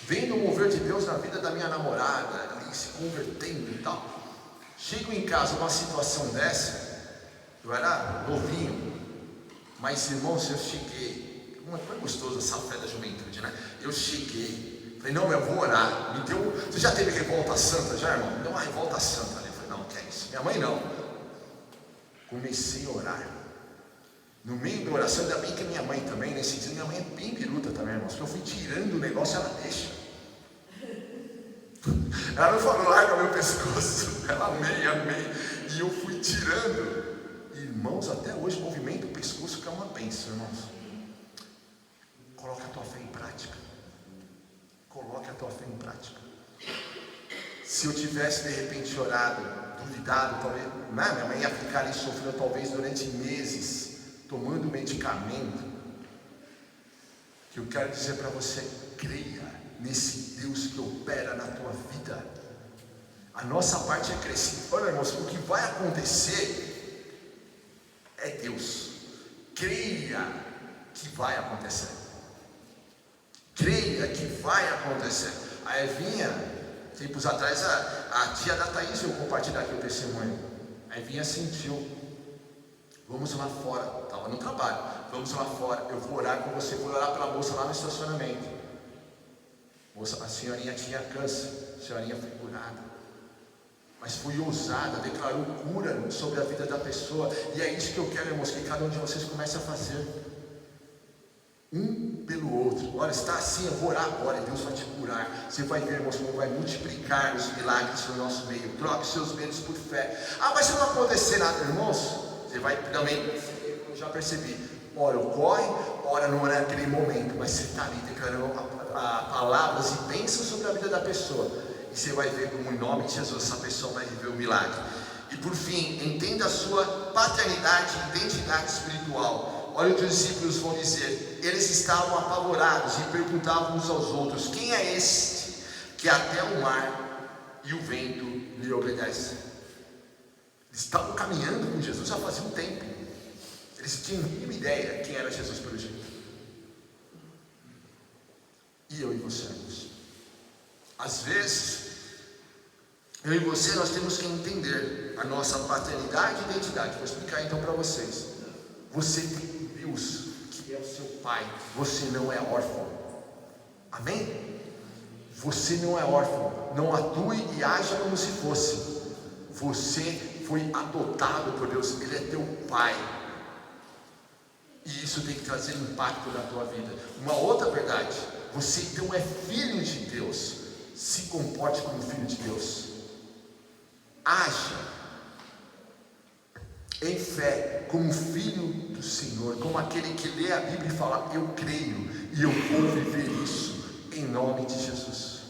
vendo o mover de Deus na vida da minha namorada, ali se convertendo e tal. Chego em casa, uma situação dessa, eu era novinho, mas irmãos, eu cheguei, foi gostoso essa fé da juventude, né? Eu cheguei, falei, não, eu vou orar, você já teve revolta santa já, irmão? Me deu uma revolta santa ali, eu falei, não, que é isso? Minha mãe não. Comecei a orar. No meio da oração, ainda bem que minha mãe também, nesse dia, minha mãe é bem biruta também, irmãos, porque eu fui tirando o negócio, ela deixa. Ela não falou, larga meu pescoço, ela amei, e eu fui tirando. Irmãos, até hoje movimento o pescoço, que é uma bênção, irmãos. Coloca a tua fé em prática. Se eu tivesse de repente orado, duvidado, talvez, né? Minha mãe ia ficar ali sofrendo talvez durante meses, tomando medicamento. O que eu quero dizer para você, creia nesse Deus que opera na tua vida. A nossa parte é crescer. Olha, irmãos, o que vai acontecer é Deus. Creia que vai acontecer. A Evinha, tempos atrás, a tia da Thaís, eu compartilhar aqui o testemunho. A Evinha sentiu, vamos lá fora, estava no trabalho, vamos lá fora, eu vou orar com você. Fui orar pela moça lá no estacionamento. Moça, a senhorinha tinha câncer, a senhorinha foi curada, mas foi ousada, declarou cura sobre a vida da pessoa. E é isso que eu quero, irmãos, que cada um de vocês comece a fazer, um pelo outro. Olha, está assim, eu vou orar agora e Deus vai te curar. Você vai ver, irmãos, como vai multiplicar os milagres no nosso meio. Troque seus medos por fé. Mas se não acontecer nada, irmãos, você vai também, eu já percebi, ora ocorre, ora não é naquele momento, mas você está ali declarando palavras e bênçãos sobre a vida da pessoa, e você vai ver como em nome de Jesus essa pessoa vai viver o milagre. E por fim, entenda a sua paternidade e identidade espiritual. Olha o que os discípulos vão dizer. Eles estavam apavorados e perguntavam uns aos outros: quem é este que até o mar e o vento lhe obedecem? Eles estavam caminhando com Jesus já fazia um tempo. Eles tinham nenhuma ideia quem era Jesus pelo jeito. E eu e você, irmãos, às vezes eu e você, nós temos que entender a nossa paternidade e identidade. Vou explicar então para vocês. Você tem Deus que é o seu pai. Você não é órfão. Amém? Você não é órfão. Não atue e haja como se fosse. Você foi adotado por Deus. Ele é teu pai. E isso tem que trazer impacto na tua vida. Uma outra verdade: você então é filho de Deus. Se comporte como filho de Deus. Haja em fé, como filho do Senhor, como aquele que lê a Bíblia e fala: eu creio e eu vou viver isso, em nome de Jesus.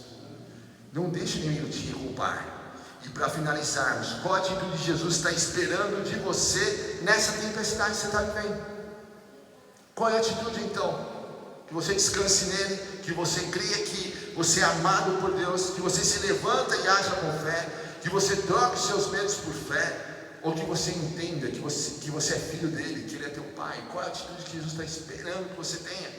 Não deixe o inimigo te roubar. E para finalizarmos, qual a atitude de Jesus está esperando de você nessa tempestade que você está vivendo? Qual é a atitude então? Que você descanse nele, que você creia que você é amado por Deus, que você se levanta e haja com fé, que você troque os seus medos por fé, ou que você entenda que você é filho dele, que ele é teu pai. Qual é a atitude que Jesus está esperando que você tenha?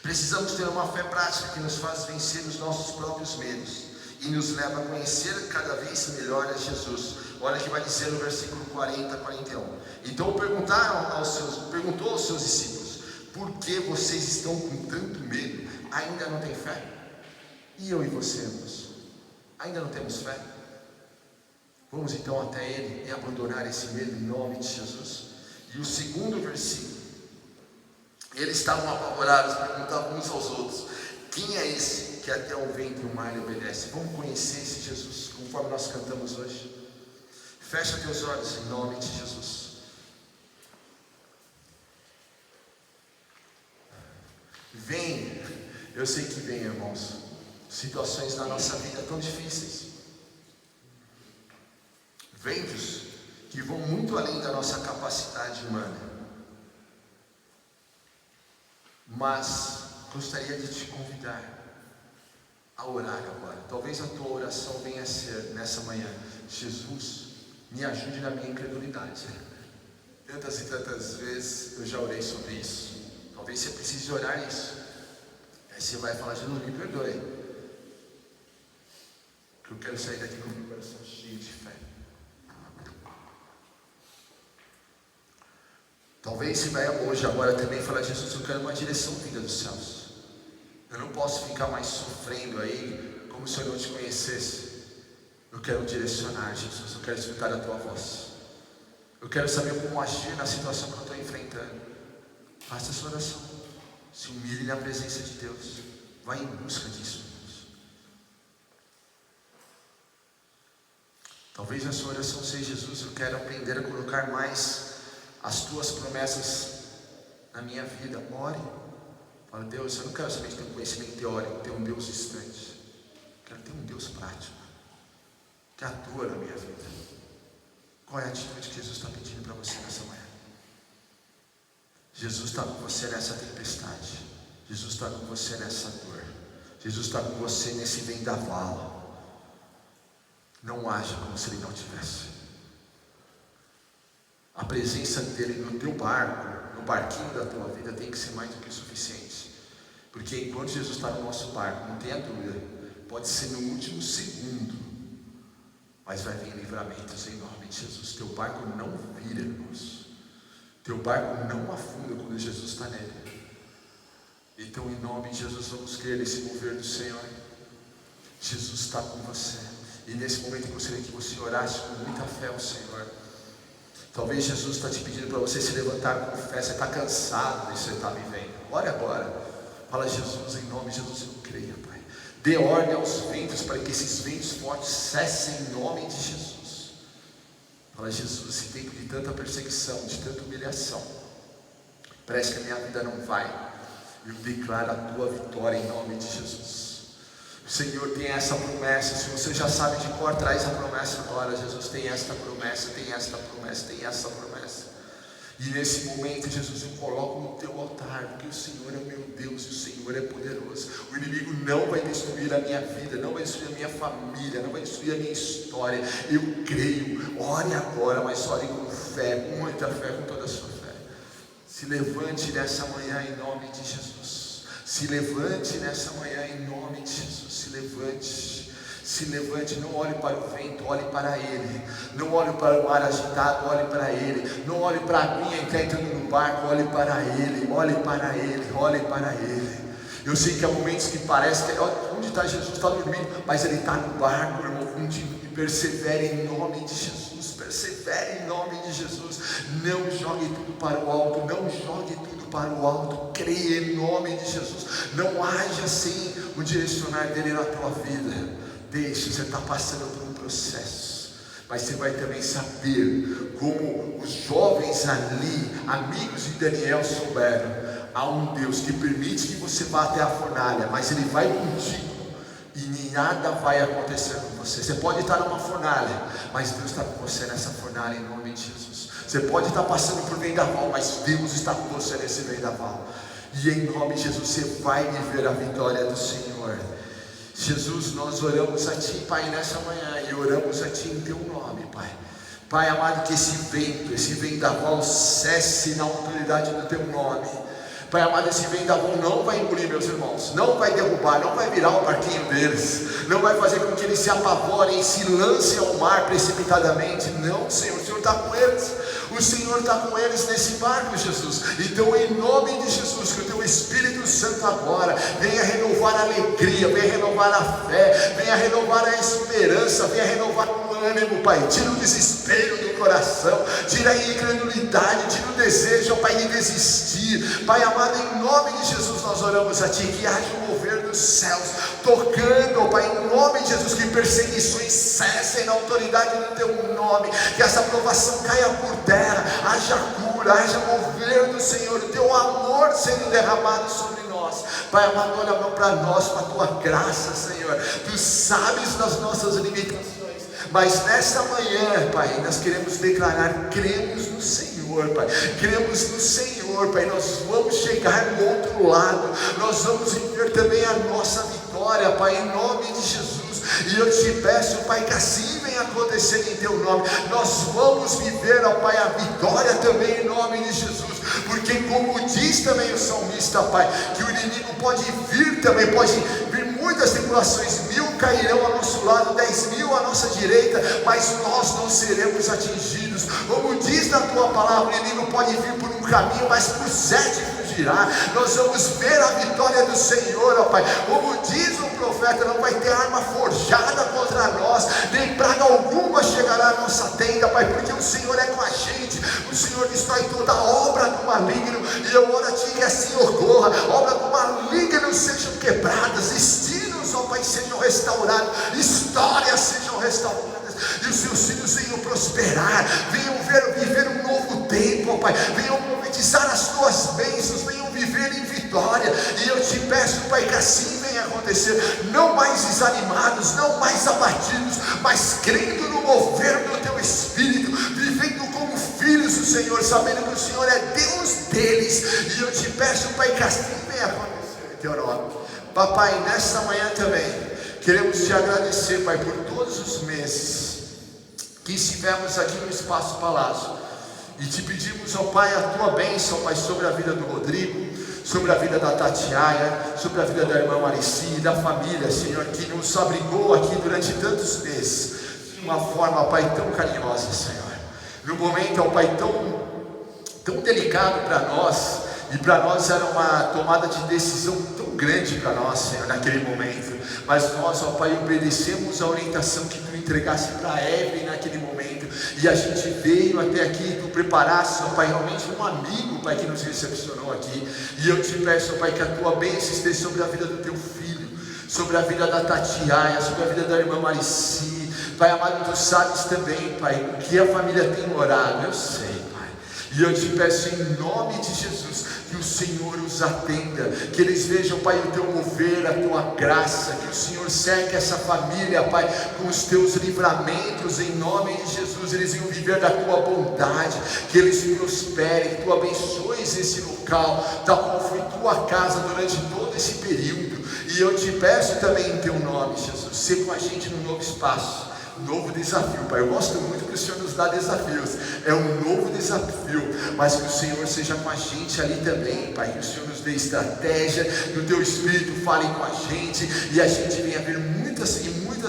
Precisamos ter uma fé prática que nos faz vencer os nossos próprios medos e nos leva a conhecer cada vez melhor a Jesus. Olha o que vai dizer no versículo 40 a 41. Então perguntou aos seus discípulos: por que vocês estão com tanto medo? Ainda não tem fé? E eu e você, irmãos, ainda não temos fé? Vamos então até ele e abandonar esse medo em nome de Jesus. E o segundo versículo, Eles estavam apavorados, perguntavam uns aos outros: quem é esse que até o vento e o mar lhe obedece? Vamos conhecer esse Jesus, conforme nós cantamos hoje. Fecha teus olhos em nome de Jesus. Vem, eu sei que vem, irmãos, situações na nossa vida tão difíceis, ventos que vão muito além da nossa capacidade humana. Mas gostaria de te convidar a orar agora. Talvez a tua oração venha a ser nessa manhã: Jesus, me ajude na minha incredulidade. Tantas e tantas vezes eu já orei sobre isso. Talvez você precise orar isso. Aí você vai falar: Jesus, me perdoe, que eu quero sair daqui com o meu coração cheio de fé. Talvez você vai hoje, agora também falar: Jesus, eu quero uma direção vinda dos céus. Eu não posso ficar mais sofrendo aí como se eu não te conhecesse. Eu quero direcionar, Jesus. Eu quero escutar a tua voz. Eu quero saber como agir na situação que eu estou enfrentando. Faça essa oração. Se humilhe na presença de Deus. Vai em busca disso, Deus. Talvez a sua oração seja: Jesus, eu quero aprender a colocar mais as tuas promessas na minha vida. Ore. Fala: Deus, eu não quero somente ter um conhecimento teórico, ter um Deus distante. Eu quero ter um Deus prático, que atua na minha vida. Qual é a atitude que Jesus está pedindo para você nessa manhã? Jesus está com você nessa tempestade. Jesus está com você nessa dor. Jesus está com você nesse vendaval. Não haja como se Ele não tivesse. A presença dele no teu barco, no barquinho da tua vida, tem que ser mais do que o suficiente. Porque enquanto Jesus está no nosso barco, não tenha dúvida, pode ser no último segundo, mas vai vir livramentos em nome de Jesus. Teu barco não vira, irmãos. Teu barco não afunda quando Jesus está nele. Então, em nome de Jesus, vamos crer nesse mover do Senhor. Jesus está com você. E nesse momento eu gostaria que você orasse com muita fé ao Senhor. Talvez Jesus está te pedindo para você se levantar com fé. Você está cansado disso que você está vivendo. Ore agora. Fala: Jesus, em nome de Jesus eu creio, Pai. Dê ordem aos ventos para que esses ventos fortes cessem em nome de Jesus. Fala: Jesus, esse tempo de tanta perseguição, de tanta humilhação, parece que a minha vida não vai. Eu declaro a tua vitória em nome de Jesus. O Senhor tem essa promessa. Se você já sabe de cor, traz a promessa agora. Jesus tem esta promessa, tem esta promessa, tem essa promessa. E nesse momento, Jesus, eu coloco no teu altar, porque o Senhor é o meu Deus e o Senhor é poderoso. O inimigo não vai destruir a minha vida, não vai destruir a minha família, não vai destruir a minha história. Eu creio. Ore agora, mas ore com fé, com muita fé, com toda a sua fé. Se levante nessa manhã em nome de Jesus. Se levante nessa manhã em nome de Jesus. Se levante. Se levante, não olhe para o vento, olhe para Ele. Não olhe para o mar agitado, olhe para Ele. Não olhe para a aguinha que está entrando no barco, olhe para Ele. Olhe para Ele, olhe para Ele. Eu sei que há momentos que parece que, onde está Jesus? Está dormindo, mas Ele está no barco, irmão. Persevere em nome de Jesus. Persevere em nome de Jesus. Não jogue tudo para o alto, não jogue tudo para o alto. Creia em nome de Jesus. Não haja sem o direcionar dele na tua vida. Deixa, você está passando por um processo, mas você vai também saber como os jovens ali, amigos de Daniel, souberam. Há um Deus que permite que você vá até a fornalha, mas Ele vai contigo e nada vai acontecer com você. Você pode estar numa fornalha, mas Deus está com você nessa fornalha em nome de Jesus. Você pode estar passando por vendaval, mas Deus está com você nesse vendaval. E em nome de Jesus você vai viver a vitória do Senhor. Jesus, nós oramos a Ti, Pai, nessa manhã, e oramos a Ti em Teu nome, Pai. Pai amado, que esse vendaval cesse na autoridade do Teu nome. Pai amado, esse vendaval não vai engolir meus irmãos, não vai derrubar, não vai virar o barquinho deles, não vai fazer com que eles se apavorem e se lancem ao mar precipitadamente. Não, Senhor, o Senhor está com eles. O Senhor está com eles nesse barco, Jesus. Então, em nome de Jesus, que o Teu Espírito Santo agora venha renovar a alegria, venha renovar a fé, venha renovar a esperança, venha renovar o ânimo, Pai, tira o desespero do coração, tira a incredulidade, tira o desejo, Pai, de desistir. Pai amado, em nome de Jesus nós oramos a Ti, que haja um mover dos céus, tocando, Pai, em nome de Jesus, que perseguições cessem na autoridade do Teu nome, que essa provação caia por terra, haja cura, haja mover do Senhor, o Teu amor sendo derramado sobre nós. Pai amado, olha para nós com a Tua graça, Senhor. Tu sabes das nossas limitações, mas nesta manhã, Pai, nós queremos declarar: cremos no Senhor, Pai, cremos no Senhor, Pai. Nós vamos chegar do outro lado, nós vamos viver também a nossa vitória, Pai, em nome de Jesus. E eu te peço, Pai, que assim venha acontecer em Teu nome. Nós vamos viver, ó Pai, a vitória também em nome de Jesus, porque como diz também o salmista, Pai, que o inimigo pode vir também, pode vir muitas tribulações, 1000 cairão ao nosso lado, 10.000 à nossa direita, mas nós não seremos atingidos. Como diz na Tua palavra, o inimigo pode vir por um caminho, mas por 7 fugirá. Nós vamos ver a vitória do Senhor, ó Pai. Como diz o profeta, não vai ter arma forjada contra nós, nem praga alguma chegará à nossa tenda, Pai, porque o Senhor é com a gente. O Senhor destrói toda obra do maligno, e eu oro a Ti que assim ocorra. Obra do maligno sejam quebradas, destinos, ó Pai, sejam restaurados, histórias sejam restauradas, e os Seus filhos venham prosperar, venham viver um novo tempo, ó Pai, venham profetizar as Tuas bênçãos, venham viver em vitória. E eu te peço, Pai, que assim venha acontecer, não mais desanimados, não mais abatidos, mas crendo no mover do Teu Espírito, vivendo como filhos do Senhor, sabendo que o Senhor é Deus deles. E eu te peço, Pai, que assim venha acontecer em Teu nome. Papai, nesta manhã também queremos Te agradecer, Pai, por todos os meses que estivemos aqui no Espaço Palácio, e Te pedimos, ó Pai, a Tua bênção, Pai, sobre a vida do Rodrigo, sobre a vida da Tatiaia, sobre a vida da irmã Marici e da família, Senhor, que nos abrigou aqui durante tantos meses, de uma forma, Pai, tão carinhosa, Senhor, num momento, ó Pai, tão delicado para nós, e para nós era uma tomada de decisão tão grande para nós, Senhor, naquele momento, mas nós, ó Pai, obedecemos a orientação que Tu entregasse para Evelyn naquele momento, e a gente veio até aqui, Tu preparasse, ó Pai, realmente um amigo, Pai, que nos recepcionou aqui. E eu Te peço, ó Pai, que a Tua bênção esteja sobre a vida do Teu filho, sobre a vida da Tatiaia, sobre a vida da irmã Marici. Pai amado, Tu sabes também, Pai, o que a família tem orado, eu sei, Pai, e eu Te peço em nome de Jesus, que o Senhor os atenda, que eles vejam, Pai, o Teu mover, a Tua graça, que o Senhor cerque essa família, Pai, com os Teus livramentos, em nome de Jesus. Eles venham viver da Tua bondade, que eles prosperem, que Tu abençoes esse local, tal qual foi Tua casa durante todo esse período. E eu Te peço também em Teu nome, Jesus, ser com a gente num novo espaço, novo desafio, Pai. Eu gosto muito que o Senhor nos dá desafios, é um novo desafio, mas que o Senhor seja com a gente ali também, Pai, que o Senhor nos dê estratégia, que o Teu Espírito fale com a gente, e a gente venha ver muitas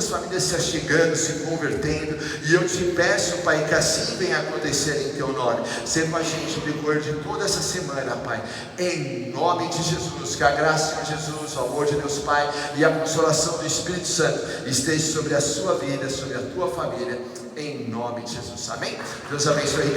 famílias se achegando, se convertendo. E eu Te peço, Pai, que assim venha acontecer em Teu nome, ser com a gente no decorrer de toda essa semana, Pai, em nome de Jesus. Que a graça de Jesus, o amor de Deus Pai e a consolação do Espírito Santo esteja sobre a sua vida, sobre a tua família, em nome de Jesus, amém? Deus abençoe.